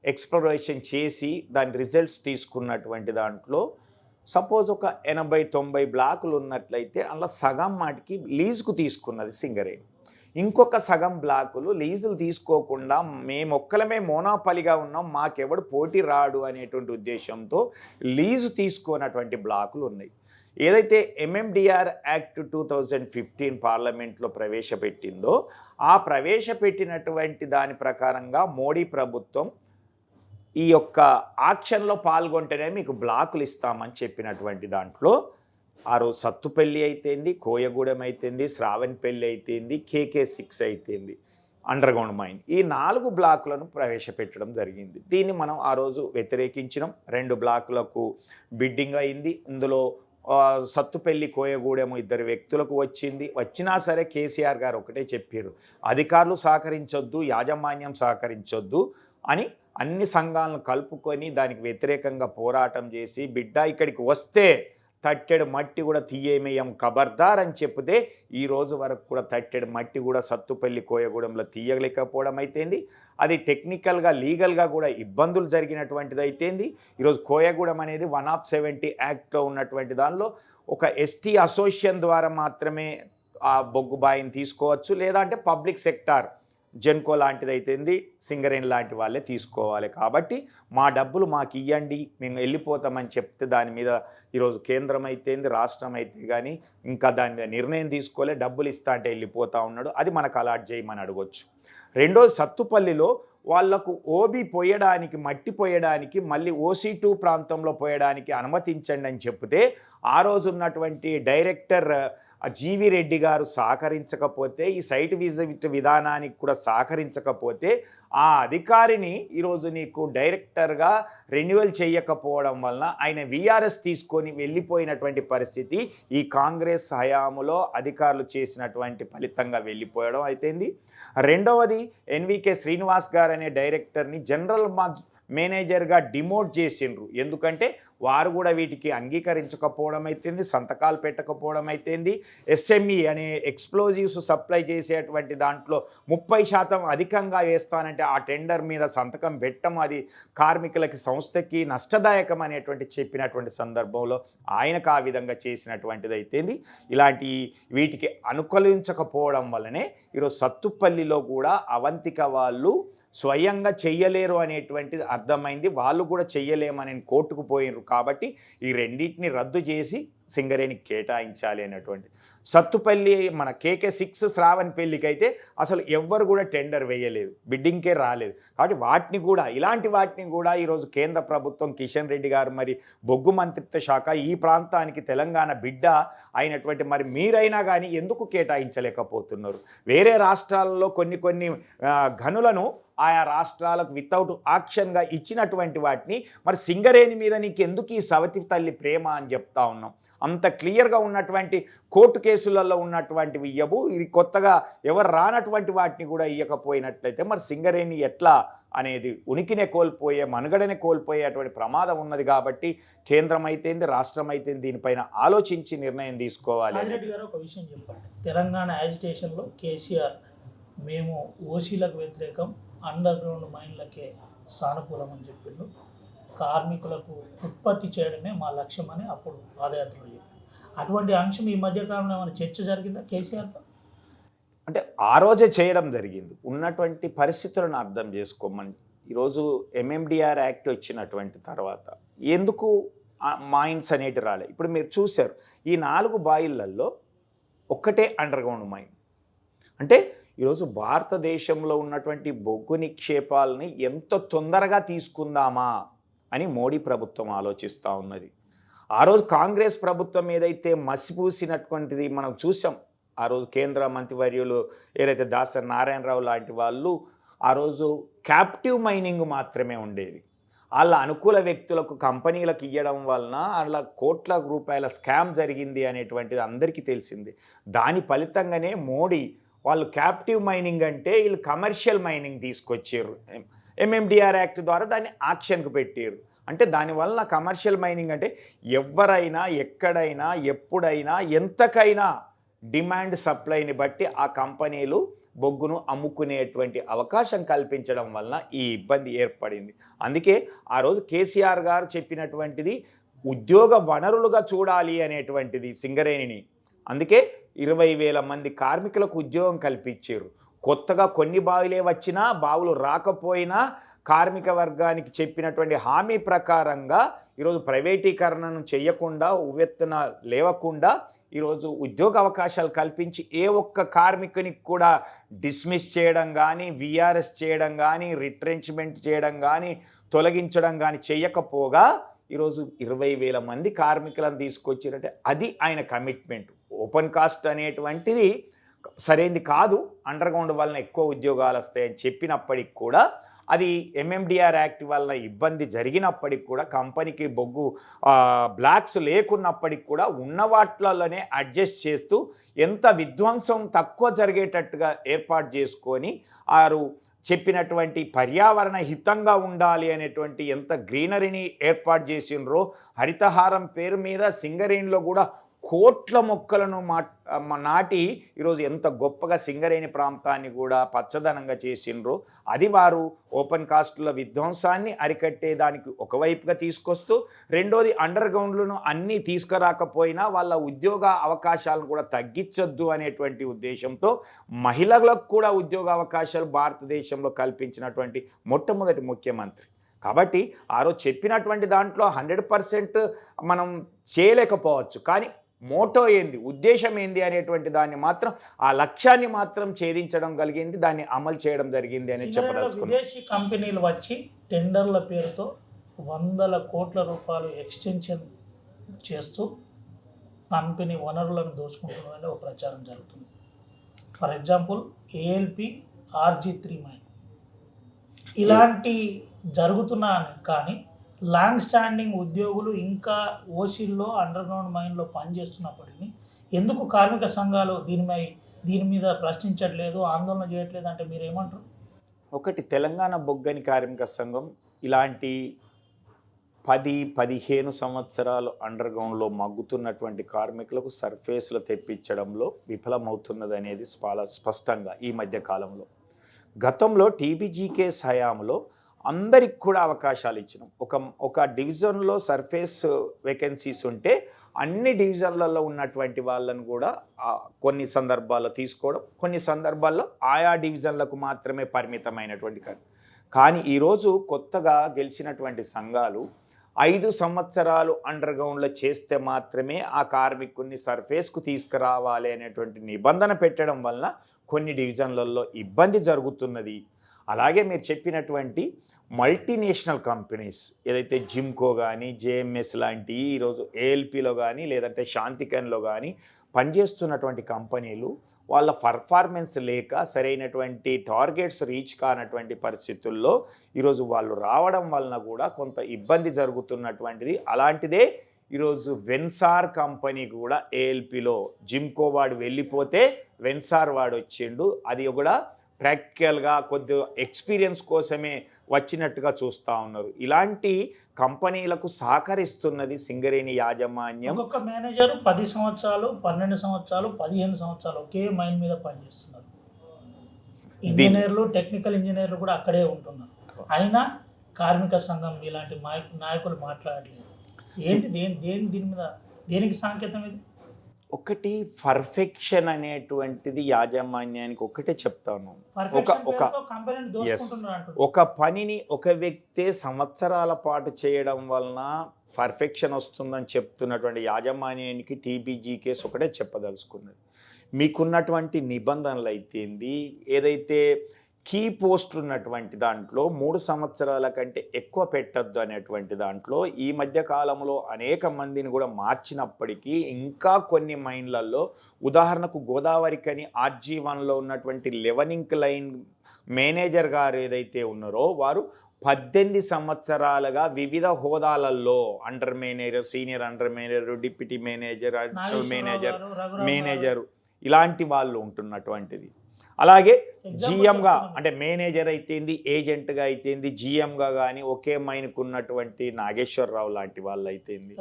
ఎక్స్ప్లోరేషన్ చేసి దాని రిజల్ట్స్ తీసుకున్నటువంటి దాంట్లో సపోజ్ ఒక 80-90 బ్లాకులు ఉన్నట్లయితే అలా సగం మాటికి లీజుకు తీసుకున్నది సింగరేణి. ఇంకొక సగం బ్లాకులు లీజులు తీసుకోకుండా మేమొక్కలమే మోనాపలిగా ఉన్నాం, మాకెవడు పోటీ రాడు అనేటువంటి ఉద్దేశంతో లీజు తీసుకున్నటువంటి బ్లాకులు ఉన్నాయి. ఏదైతే ఎంఎండిఆర్ యాక్ట్ 2015 పార్లమెంట్లో ప్రవేశపెట్టిందో ఆ ప్రవేశపెట్టినటువంటి దాని ప్రకారంగా మోడీ ప్రభుత్వం ఈ యొక్క ఆక్షన్లో పాల్గొంటేనే మీకు బ్లాకులు ఇస్తామని చెప్పినటువంటి దాంట్లో ఆ రోజు సత్తుపల్లి అయితేంది, కోయగూడెం అయితేంది, శ్రావణపల్లి అయితేంది, KK6 అయితేంది అండర్గ్రౌండ్ మైన్, ఈ 4 బ్లాకులను ప్రవేశపెట్టడం జరిగింది. దీన్ని మనం ఆ రోజు వ్యతిరేకించినాం. 2 బ్లాకులకు బిడ్డింగ్ అయింది. ఇందులో సత్తుపల్లి కోయగూడెం 2 వ్యక్తులకు వచ్చినా సరే కేసీఆర్ గారు ఒకటే చెప్పారు, అధికారులు సహకరించొద్దు, యాజమాన్యం సహకరించొద్దు అని అన్ని సంఘాలను కలుపుకొని దానికి వ్యతిరేకంగా పోరాటం చేసి బిడ్డ ఇక్కడికి వస్తే తట్టెడు మట్టి కూడా తీయేమేయం ఖబర్దార్ అని చెప్తే ఈ రోజు వరకు కూడా తట్టెడు మట్టి కూడా సత్తుపల్లి కోయగూడెంలో తీయలేకపోవడం అయితేంది. అది టెక్నికల్గా లీగల్గా కూడా ఇబ్బందులు జరిగినటువంటిది అయితేంది. ఈరోజు కోయగూడెం అనేది 170 యాక్ట్లో ఉన్నటువంటి దానిలో ఒక ఎస్టీ అసోసియేషన్ ద్వారా మాత్రమే ఆ బొగ్గు బాయిని తీసుకోవచ్చు, లేదా అంటే పబ్లిక్ సెక్టార్ జెన్కో లాంటిది అయితేంది, సింగరేణి లాంటి వాళ్ళే తీసుకోవాలి. కాబట్టి మా డబ్బులు మాకు ఇవ్వండి, మేము వెళ్ళిపోతామని చెప్తే దాని మీద ఈరోజు కేంద్రం అయితేంది, రాష్ట్రం అయితే కానీ ఇంకా దాని మీద నిర్ణయం తీసుకోలే, డబ్బులు ఇస్తా అంటే వెళ్ళిపోతూ ఉన్నాడు. అది మనకు అలాట్ చేయమని అడగొచ్చు. రెండోది, సత్తుపల్లిలో వాళ్లకు ఓబీ పోయడానికి, మట్టి పోయడానికి, మళ్ళీ OC2 ప్రాంతంలో పోయడానికి అనుమతించండి అని చెప్తే ఆ రోజు ఉన్నటువంటి డైరెక్టర్ జీవి రెడ్డి గారు సహకరించకపోతే, ఈ సైట్ విజిట్ విధానానికి కూడా సహకరించకపోతే ఆ అధికారిని ఈరోజు నీకు డైరెక్టర్గా రెన్యువల్ చేయకపోవడం వలన ఆయన VRS తీసుకొని వెళ్ళిపోయినటువంటి పరిస్థితి ఈ కాంగ్రెస్ హయాములో అధికారులు చేసినటువంటి ఫలితంగా వెళ్ళిపోవడం అయితేంది. రెండవది, NVK శ్రీనివాస్ గారు అనే డైరెక్టర్ని జనరల్ మేనేజర్గా డిమోట్ చేసిండ్రు. ఎందుకంటే వారు కూడా వీటికి అంగీకరించకపోవడం అయితేంది, సంతకాలు పెట్టకపోవడం అయితేంది. SME అనే ఎక్స్ప్లోజివ్స్ సప్లై చేసేటువంటి దాంట్లో 30% అధికంగా వేస్తానంటే ఆ టెండర్ మీద సంతకం పెట్టడం అది కార్మికులకి, సంస్థకి నష్టదాయకం అనేటువంటి చెప్పినటువంటి సందర్భంలో ఆయనకు ఆ విధంగా చేసినటువంటిది అయితేంది. ఇలాంటి వీటికి అనుకూలించకపోవడం వల్లనే ఈరోజు సత్తుపల్లిలో కూడా అవంతిక వాళ్ళు స్వయంగా చెయ్యలేరు అనేటువంటిది అర్థమైంది. వాళ్ళు కూడా చెయ్యలేమని కోర్టుకు పోయినారు. కాబట్టి ఈ రెండింటిని రద్దు చేసి సింగరేణికి కేటాయించాలి అనేటువంటి. సత్తుపల్లి మన KK6 శ్రావణపల్లికి అయితే అసలు ఎవ్వరు కూడా టెండర్ వేయలేదు, బిడ్డింగ్కే రాలేదు. కాబట్టి వాటిని కూడా, ఇలాంటి వాటిని కూడా ఈరోజు కేంద్ర ప్రభుత్వం, కిషన్ రెడ్డి గారు మరి బొగ్గు మంత్రిత్వ శాఖ ఈ ప్రాంతానికి తెలంగాణ బిడ్డ అయినటువంటి మరి మీరైనా కానీ ఎందుకు కేటాయించలేకపోతున్నారు? వేరే రాష్ట్రాలలో కొన్ని గనులను ఆయా రాష్ట్రాలకు వితౌట్ ఆక్షన్గా ఇచ్చినటువంటి వాటిని మరి సింగరేణి మీద నీకు ఎందుకు ఈ సవతి తల్లి ప్రేమ అని చెప్తా ఉన్నాం. అంత క్లియర్గా ఉన్నటువంటి కోర్టు కేసులలో ఉన్నటువంటివి ఇవ్వవు, ఇది కొత్తగా ఎవరు రానటువంటి వాటిని కూడా ఇవ్వకపోయినట్లయితే మరి సింగరేణి ఎట్లా అనేది ఉనికినే కోల్పోయే, మనుగడనే కోల్పోయేటువంటి ప్రమాదం ఉన్నది. కాబట్టి కేంద్రం అయితేంది, రాష్ట్రం అయితేంది దీనిపైన ఆలోచించి నిర్ణయం తీసుకోవాలి. రాజిరెడ్డి గారు ఒక విషయం చెప్పండి. తెలంగాణ యాజిటేషన్లో కేసీఆర్ మేము ఓసీలకు వ్యతిరేకం, అండర్ గ్రౌండ్ మైన్లకే సానుకూలం అని చెప్పిండు. కార్మికులకు ఉత్పత్తి చేయడమే మా లక్ష్యం అని అప్పుడు పాదయాత్రలో చెప్పిండు. అటువంటి అంశం ఈ మధ్యకాలంలో ఏమైనా చర్చ జరిగిందా కేసీఆర్తో? అంటే ఆ రోజే చేయడం జరిగింది. ఉన్నటువంటి పరిస్థితులను అర్థం చేసుకోమని ఈరోజు MMDR యాక్ట్ వచ్చినటువంటి తర్వాత ఎందుకు మైన్స్ అనేటి రాలే. ఇప్పుడు మీరు చూశారు, ఈ 4 బాయిలలో ఒక్కటే అండర్ గ్రౌండ్ మైన్. అంటే ఈరోజు భారతదేశంలో ఉన్నటువంటి బొగ్గు నిక్షేపాలని ఎంత తొందరగా తీసుకుందామా అని మోడీ ప్రభుత్వం ఆలోచిస్తూ ఉన్నది. ఆ రోజు కాంగ్రెస్ ప్రభుత్వం ఏదైతే మసిపూసినటువంటిది మనం చూసాం. ఆ రోజు కేంద్ర మంత్రివర్యులు ఏదైతే దాసరి నారాయణరావు లాంటి వాళ్ళు ఆ రోజు క్యాప్టివ్ మైనింగ్ మాత్రమే ఉండేది. వాళ్ళ అనుకూల వ్యక్తులకు, కంపెనీలకు ఇవ్వడం వలన వాళ్ళ కోట్ల రూపాయల స్కామ్ జరిగింది అనేటువంటిది అందరికీ తెలిసింది. దాని ఫలితంగానే మోడీ వాళ్ళు క్యాప్టివ్ మైనింగ్ అంటే వీళ్ళు కమర్షియల్ మైనింగ్ తీసుకొచ్చారు. MMDR యాక్ట్ ద్వారా దాన్ని ఆక్షన్కు పెట్టారు. అంటే దానివల్ల కమర్షియల్ మైనింగ్ అంటే ఎవరైనా, ఎక్కడైనా, ఎప్పుడైనా, ఎంతకైనా డిమాండ్ సప్లైని బట్టి ఆ కంపెనీలు బొగ్గును అమ్ముకునేటువంటి అవకాశం కల్పించడం వలన ఈ ఇబ్బంది ఏర్పడింది. అందుకే ఆ రోజు కేసీఆర్ గారు చెప్పినటువంటిది ఉద్యోగ వనరులుగా చూడాలి అనేటువంటిది సింగరేణిని. అందుకే 20,000 మంది కార్మికులకు ఉద్యోగం కల్పించారు. కొత్తగా కొన్ని బావులే వచ్చినా, బావులు రాకపోయినా కార్మిక వర్గానికి చెప్పినటువంటి హామీ ప్రకారంగా ఈరోజు ప్రైవేటీకరణను చేయకుండా, ఉవ్వెత్తున లేవకుండా ఈరోజు ఉద్యోగ అవకాశాలు కల్పించి ఏ ఒక్క కార్మికునికి కూడా డిస్మిస్ చేయడం కానీ, VRS చేయడం కానీ, రిట్రెంచ్మెంట్ చేయడం కానీ, తొలగించడం కానీ చేయకపోగా ఈరోజు 20,000 మంది కార్మికులను తీసుకొచ్చారంటే అది ఆయన కమిట్మెంట్. ఓపెన్ కాస్ట్ అనేటువంటిది సరైనది కాదు, అండర్ గ్రౌండ్ వలన ఎక్కువ ఉద్యోగాలు వస్తాయని చెప్పినప్పటికి కూడా, అది MMDR యాక్ట్ వల్ల ఇబ్బంది జరిగినప్పటికి కూడా, కంపెనీకి బొగ్గు బ్లాక్స్ లేకున్నప్పటికి కూడా ఉన్న వాటిలలోనే అడ్జస్ట్ చేస్తూ ఎంత విధ్వంసం తక్కువ జరిగేటట్టుగా ఏర్పాటు చేసుకొని వారు చెప్పినటువంటి పర్యావరణ హితంగా ఉండాలి అనేటువంటి ఎంత గ్రీనరీని ఏర్పాటు చేసిండ్రో, హరితహారం పేరు మీద సింగరేణిలో కూడా కోట్ల మొక్కలను నాటి ఈరోజు ఎంత గొప్పగా సింగరేణి ప్రాంతాన్ని కూడా పచ్చదనంగా చేసిండ్రో, అది వారు ఓపెన్ కాస్టుల విధ్వంసాన్ని అరికట్టేదానికి ఒకవైపుగా తీసుకొస్తూ, రెండోది అండర్ గ్రౌండ్లను అన్నీ తీసుకురాకపోయినా వాళ్ళ ఉద్యోగ అవకాశాలను కూడా తగ్గించొద్దు అనేటువంటి ఉద్దేశంతో మహిళలకు కూడా ఉద్యోగ అవకాశాలు భారతదేశంలో కల్పించినటువంటి మొట్టమొదటి ముఖ్యమంత్రి. కాబట్టి ఆ రోజు చెప్పినటువంటి దాంట్లో 100% మనం చేయలేకపోవచ్చు, కానీ మోటో ఏంది, ఉద్దేశం ఏంది అనేటువంటి దాన్ని మాత్రం, ఆ లక్ష్యాన్ని మాత్రం ఛేదించడం కలిగింది, దాన్ని అమలు చేయడం జరిగింది అని చెప్పదలుచుకున్నాం. విదేశీ కంపెనీలు వచ్చి టెండర్ల పేరుతో 100 కోట్ల రూపాయలు ఎక్స్టెన్షన్ చేస్తూ కంపెనీ వనరులను దోచుకుంటున్నారని ఒక ప్రచారం జరుగుతుంది. For example ALP RG3 mine ఇలాంటి జరుగుతున్నాయని, కానీ లాంగ్ స్టాండింగ్ ఉద్యోగులు ఇంకా ఓసీల్లో అండర్ గ్రౌండ్ మైన్లో పనిచేస్తున్నప్పటికీ ఎందుకు కార్మిక సంఘాలు దీని మీద ప్రశ్నించట్లేదు, ఆందోళన చేయట్లేదు అంటే మీరు ఏమంటారు? ఒకటి, తెలంగాణ బొగ్గని కార్మిక సంఘం ఇలాంటి 10-15 సంవత్సరాలు అండర్ గ్రౌండ్లో మగ్గుతున్నటువంటి కార్మికులకు సర్ఫేస్లో తెప్పించడంలో విఫలమవుతున్నది అనేది స్పష్టంగా ఈ మధ్య కాలంలో. గతంలో TBGKS హయాంలో అందరికి కూడా అవకాశాలు ఇచ్చినాం. ఒక డివిజన్లో సర్ఫేస్ వేకెన్సీస్ ఉంటే అన్ని డివిజన్లలో ఉన్నటువంటి వాళ్ళను కూడా కొన్ని సందర్భాల్లో తీసుకోవడం, కొన్ని సందర్భాల్లో ఆయా డివిజన్లకు మాత్రమే పరిమితమైనటువంటి కానీ ఈరోజు కొత్తగా గెలిచినటువంటి సంఘాలు 5 సంవత్సరాలు అండర్ గ్రౌండ్లో చేస్తే మాత్రమే ఆ కార్మికుడిని సర్ఫేస్కు తీసుకురావాలి అనేటువంటి నిబంధన పెట్టడం వలన కొన్ని డివిజన్లలో ఇబ్బంది జరుగుతున్నది. అలాగే మీరు చెప్పినటువంటి మల్టీనేషనల్ కంపెనీస్ ఏదైతే జిమ్కో కానీ, JMS లాంటి ఈరోజు ALPలో కానీ లేదంటే శాంతికన్లో కానీ పనిచేస్తున్నటువంటి కంపెనీలు వాళ్ళ పర్ఫార్మెన్స్ లేక సరైనటువంటి టార్గెట్స్ రీచ్ కానటువంటి పరిస్థితుల్లో ఈరోజు వాళ్ళు రావడం వలన కూడా కొంత ఇబ్బంది జరుగుతున్నటువంటిది. అలాంటిదే ఈరోజు వెన్సార్ కంపెనీ కూడా ALPలో జిమ్కో వాడు వెళ్ళిపోతే వెన్సార్ వాడు వచ్చిండు. అది కూడా ప్రాక్టికల్గా కొద్ది ఎక్స్పీరియన్స్ కోసమే వచ్చినట్టుగా చూస్తూ ఉన్నారు. ఇలాంటి కంపెనీలకు సహకరిస్తున్నది సింగరేణి యాజమాన్యం. ఒక్కొక్క మేనేజర్ 10 సంవత్సరాలు, 12 సంవత్సరాలు, 15 సంవత్సరాలు ఒకే మైన్ మీద పనిచేస్తున్నారు. ఇంజనీర్లు, టెక్నికల్ ఇంజనీర్లు కూడా అక్కడే ఉంటున్నారు. అయినా కార్మిక సంఘం ఇలాంటి నాయకులు మాట్లాడలేదు. ఏంటి దీని మీద దేనికి సంకేతం ఇది? ఒకటి, పర్ఫెక్షన్ అనేటువంటిది యాజమాన్యానికి ఒకటే చెప్తాను. ఒక పనిని ఒక వ్యక్తి సంవత్సరాల పాటు చేయడం వలన పర్ఫెక్షన్ వస్తుందని చెప్తున్నటువంటి యాజమాన్యానికి TBGKS ఒకటే చెప్పదలుచుకున్నది. మీకున్నటువంటి నిబంధనలు అయితేంది, ఏదైతే కీ పోస్టులు ఉన్నటువంటి దాంట్లో 3 సంవత్సరాల కంటే ఎక్కువ పెట్టద్దు అనేటువంటి దాంట్లో ఈ మధ్య కాలంలో అనేక మందిని కూడా మార్చినప్పటికీ ఇంకా కొన్ని మైన్లలో, ఉదాహరణకు గోదావరికని RG1లో ఉన్నటువంటి లెవెనింగ్ లైన్ మేనేజర్ గారు ఏదైతే ఉన్నారో వారు 18 సంవత్సరాలుగా వివిధ హోదాలలో under manager, senior under manager, deputy manager, additional manager ఇలాంటి వాళ్ళు ఉంటున్నటువంటిది. అలాగే GMగా అంటే మేనేజర్ అయితేంది, ఏజెంట్గా అయితేంది, GMగా కానీ ఒకే మైన్కు ఉన్నటువంటి నాగేశ్వరరావు లాంటి వాళ్ళు అయితేంది,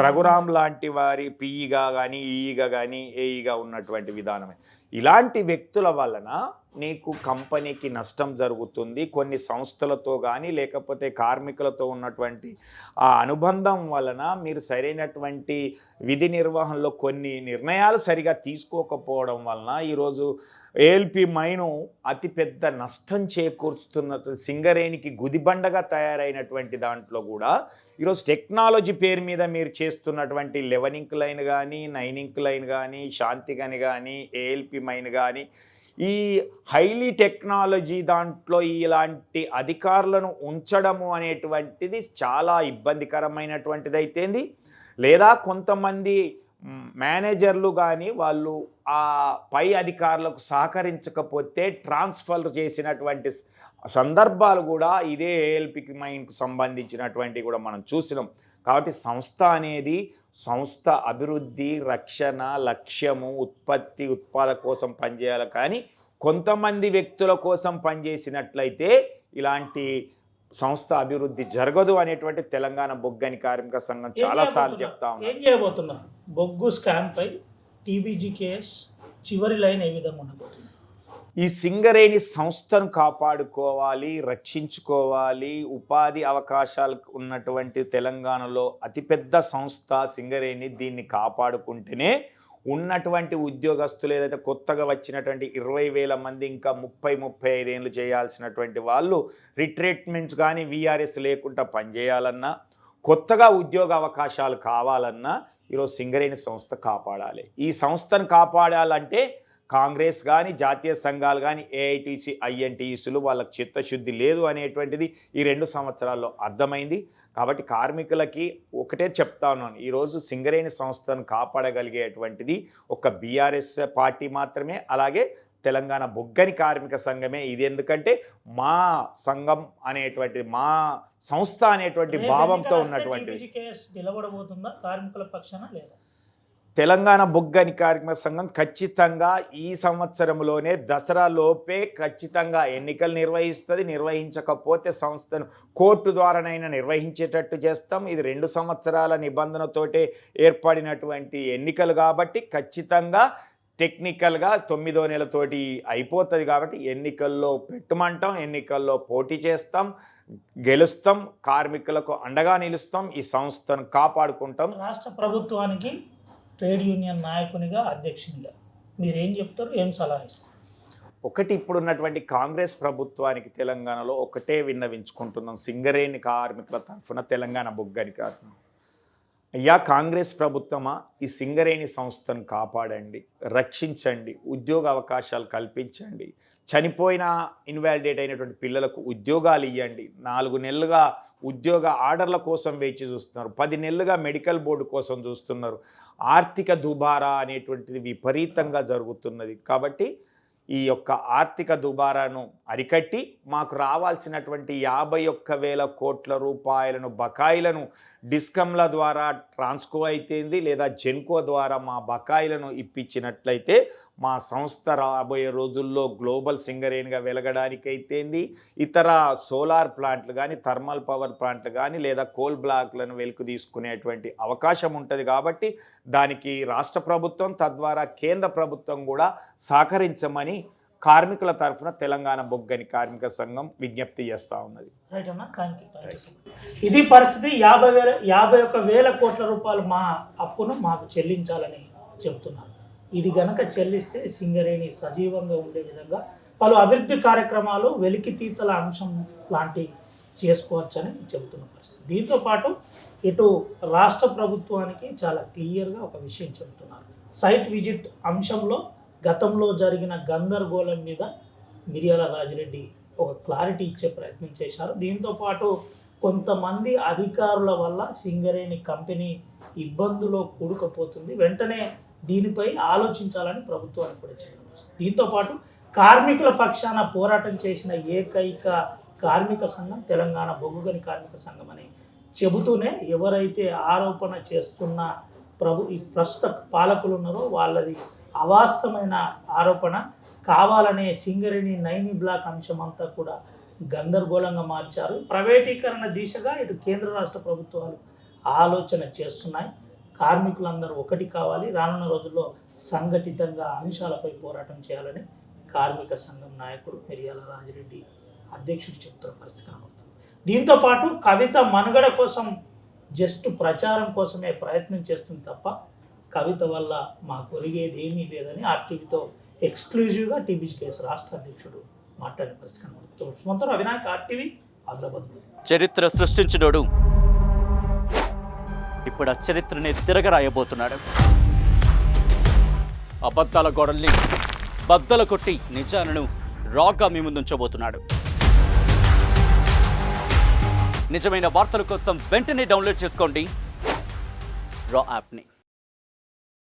రఘురామ్ లాంటి వారి PEగా కానీ, EEగా కానీ, AEగా ఉన్నటువంటి విధానమే. ఇలాంటి వ్యక్తుల వలన నీకు కంపెనీకి నష్టం జరుగుతుంది. కొన్ని సంస్థలతో కానీ లేకపోతే కార్మికులతో ఉన్నటువంటి ఆ అనుబంధం వలన మీరు సరైనటువంటి విధి నిర్వహణలో కొన్ని నిర్ణయాలు సరిగా తీసుకోకపోవడం వలన ఈరోజు ALP మైను అతిపెద్ద నష్టం చేకూరుస్తున్న సింగరేణికి గుదిబండగా తయారైనటువంటి దాంట్లో కూడా ఈరోజు టెక్నాలజీ పేరు మీద మీరు చేస్తున్నటువంటి 11 లైన్ కానీ, 9 లైన్ కానీ, శాంతిగని కానీ, ALP మైన్ కానీ, ఈ హైలీ టెక్నాలజీ దాంట్లో ఇలాంటి అధికారులను ఉంచడము అనేటువంటిది చాలా ఇబ్బందికరమైనటువంటిది అయితేంది. లేదా కొంతమంది మేనేజర్లు కానీ వాళ్ళు ఆ పై అధికారులకు సహకరించకపోతే ట్రాన్స్ఫర్ చేసినటువంటి సందర్భాలు కూడా ఇదే ALP మైన్కు సంబంధించినటువంటి కూడా మనం చూసినాం. కాబట్టి సంస్థ అనేది సంస్థ అభివృద్ధి, రక్షణ, లక్ష్యము, ఉత్పత్తి, ఉత్పాదక కోసం పనిచేయాలి. కానీ కొంతమంది వ్యక్తుల కోసం పనిచేసినట్లయితే ఇలాంటి సంస్థ అభివృద్ధి జరగదు అనేటువంటి తెలంగాణ బొగ్గని కార్మిక సంఘం చాలాసార్లు చెప్తా ఏం చేయబోతున్నారు? బొగ్గు స్కామ్ పై టీబీజీకేఎస్ చివరి లైన్ ఏ విధంగా ఉండబోతుంది? ఈ సింగరేణి సంస్థను కాపాడుకోవాలి, రక్షించుకోవాలి. ఉపాధి అవకాశాలు ఉన్నటువంటి తెలంగాణలో అతిపెద్ద సంస్థ సింగరేణి. దీన్ని కాపాడుకుంటేనే ఉన్నటువంటి ఉద్యోగస్తులు ఏదైతే కొత్తగా వచ్చినటువంటి 20,000 మంది ఇంకా 30-35 ఏళ్ళు చేయాల్సినటువంటి వాళ్ళు రిట్రీట్మెంట్స్ కానీ వీఆర్ఎస్ లేకుండా పనిచేయాలన్నా, కొత్తగా ఉద్యోగ అవకాశాలు కావాలన్నా ఈరోజు సింగరేణి సంస్థ కాపాడాలి. ఈ సంస్థను కాపాడాలంటే కాంగ్రెస్ కానీ జాతీయ సంఘాలు కానీ ఏఐటీసీ ఐఎన్టీయూసీలు వాళ్ళకి చిత్తశుద్ధి లేదు అనేటువంటిది ఈ 2 సంవత్సరాల్లో అర్థమైంది. కాబట్టి కార్మికులకి ఒకటే చెప్తా ఉన్నాను, ఈరోజు సింగరేణి సంస్థను కాపాడగలిగేటువంటిది ఒక బీఆర్ఎస్ పార్టీ మాత్రమే, అలాగే తెలంగాణ బొగ్గని కార్మిక సంఘమే. ఇది ఎందుకంటే మా సంఘం అనేటువంటి మా సంస్థ అనేటువంటి భావంతో ఉన్నటువంటి నిలబడబోతుందా కార్మికుల పక్షాన లేదా? తెలంగాణ బొగ్గని కార్మిక సంఘం ఖచ్చితంగా ఈ సంవత్సరంలోనే దసరా లోపే ఖచ్చితంగా ఎన్నికలు నిర్వహిస్తుంది. నిర్వహించకపోతే సంస్థను కోర్టు ద్వారానైనా నిర్వహించేటట్టు చేస్తాం. ఇది 2 సంవత్సరాల నిబంధనతోటే ఏర్పడినటువంటి ఎన్నికలు కాబట్టి ఖచ్చితంగా టెక్నికల్గా 9వ నెలతోటి అయిపోతుంది. కాబట్టి ఎన్నికల్లో పెట్టుమంటాం, ఎన్నికల్లో పోటీ చేస్తాం, గెలుస్తాం, కార్మికులకు అండగా నిలుస్తాం, ఈ సంస్థను కాపాడుకుంటాం. రాష్ట్ర ప్రభుత్వానికి ట్రేడ్ యూనియన్ నాయకునిగా, అధ్యక్షునిగా మీరేం చెప్తారు, ఏం సలహా ఇస్తారు? ఒకటి, ఇప్పుడున్నటువంటి కాంగ్రెస్ ప్రభుత్వానికి తెలంగాణలో ఒకటే విన్నవించుకుంటున్నాం. సింగరేణి కార్మికుల తరఫున తెలంగాణ బొగ్గని కార్మికులు, అయ్యా కాంగ్రెస్ ప్రభుత్వమా, ఈ సింగరేణి సంస్థను కాపాడండి, రక్షించండి, ఉద్యోగ అవకాశాలు కల్పించండి, చనిపోయిన ఇన్వాలిడేట్ అయినటువంటి పిల్లలకు ఉద్యోగాలు ఇవ్వండి. 4 నెలలుగా ఉద్యోగ ఆర్డర్ల కోసం వేచి చూస్తున్నారు, 10 నెలలుగా మెడికల్ బోర్డు కోసం చూస్తున్నారు. ఆర్థిక దుబారా అనేటువంటిది విపరీతంగా జరుగుతున్నది. కాబట్టి ఈ యొక్క ఆర్థిక దుబారాను అరికట్టి మాకు రావాల్సినటువంటి 51,000 కోట్ల రూపాయలను బకాయిలను డిస్కంల ద్వారా ట్రాన్స్కో అయితేంది లేదా జెన్కో ద్వారా మా బకాయిలను ఇప్పించినట్లయితే మా సంస్థ రాబోయే రోజుల్లో గ్లోబల్ సింగరేణిగా వెలగడానికైతేంది, ఇతర సోలార్ ప్లాంట్లు కానీ థర్మల్ పవర్ ప్లాంట్లు కానీ లేదా కోల్ బ్లాక్లను వెలుకు తీసుకునేటువంటి అవకాశం ఉంటుంది. కాబట్టి దానికి రాష్ట్ర ప్రభుత్వం తద్వారా కేంద్ర ప్రభుత్వం కూడా సహకరించమని కార్మికుల తరఫున తెలంగాణ బొగ్గని కార్మిక సంఘం విజ్ఞప్తి చేస్తూ ఉన్నది. రైట్ అన్న, థ్యాంక్ యూ. ఇది పరిస్థితి. 51,000 కోట్ల రూపాయలు మా అప్పును మాకు చెల్లించాలని చెప్తున్నారు. ఇది గనక చెల్లిస్తే సింగరేణి సజీవంగా ఉండే విధంగా పలు అభివృద్ధి కార్యక్రమాలు వెలికితీతల అంశం లాంటి చేసుకోవచ్చని చెబుతున్న పరిస్థితి. దీంతోపాటు ఇటు రాష్ట్ర ప్రభుత్వానికి చాలా క్లియర్గా ఒక విషయం చెబుతున్నారు. సైట్ విజిట్ అంశంలో గతంలో జరిగిన గందరగోళం మీద మిర్యాల రాజిరెడ్డి ఒక క్లారిటీ ఇచ్చే ప్రయత్నం చేశారు. దీంతోపాటు కొంతమంది అధికారుల వల్ల సింగరేణి కంపెనీ ఇబ్బందులో కూడుకుపోతుంది, వెంటనే దీనిపై ఆలోచించాలని ప్రభుత్వానికి కూడా చెప్పారు. దీంతోపాటు కార్మికుల పక్షాన పోరాటం చేసిన ఏకైక కార్మిక సంఘం తెలంగాణ బొగ్గుగని కార్మిక సంఘం అని చెబుతూనే ఎవరైతే ఆరోపణ చేస్తున్న ఈ ప్రస్తుత పాలకులు ఉన్నారో వాళ్ళది అవాస్తవమైన ఆరోపణ, కావాలనే సింగరేణి 9 బ్లాక్ అంశం అంతా కూడా గందరగోళంగా మార్చారు. ప్రైవేటీకరణ దిశగా ఇటు కేంద్ర రాష్ట్ర ప్రభుత్వాలు ఆలోచన చేస్తున్నాయి. కార్మికులందరూ ఒకటి కావాలి, రానున్న రోజుల్లో సంఘటితంగా అంశాలపై పోరాటం చేయాలని కార్మిక సంఘం నాయకుడు మిర్యాల రాజిరెడ్డి అధ్యక్షుడు చెప్తున్న పరిస్థితి కనబడుతుంది. దీంతోపాటు కవిత మనుగడ కోసం జస్ట్ ప్రచారం కోసమే ప్రయత్నం చేస్తుంది తప్ప కవిత వల్ల మాకు ఒరిగేది ఏమీ లేదని ఆర్టీవీతో ఎక్స్క్లూజివ్గా టీబీజీకేఎస్ రాష్ట్ర అధ్యక్షుడు మాట్లాడిన పరిస్థితి కనబడుతుంది. సుమంతరావు, అవినాయక్, ఆర్టీవీ, ఆదిలాబాద్. చరిత్ర సృష్టించినోడు ఇప్పుడు ఆ చరిత్రని తిరగరాయబోతున్నాడు. అబద్ధాల గోడల్ని బద్దలు కొట్టి నిజాలను రాగా మీ ముందుంచబోతున్నాడు. నిజమైన వార్తల కోసం వెంటనే డౌన్లోడ్ చేసుకోండి రా యాప్ని.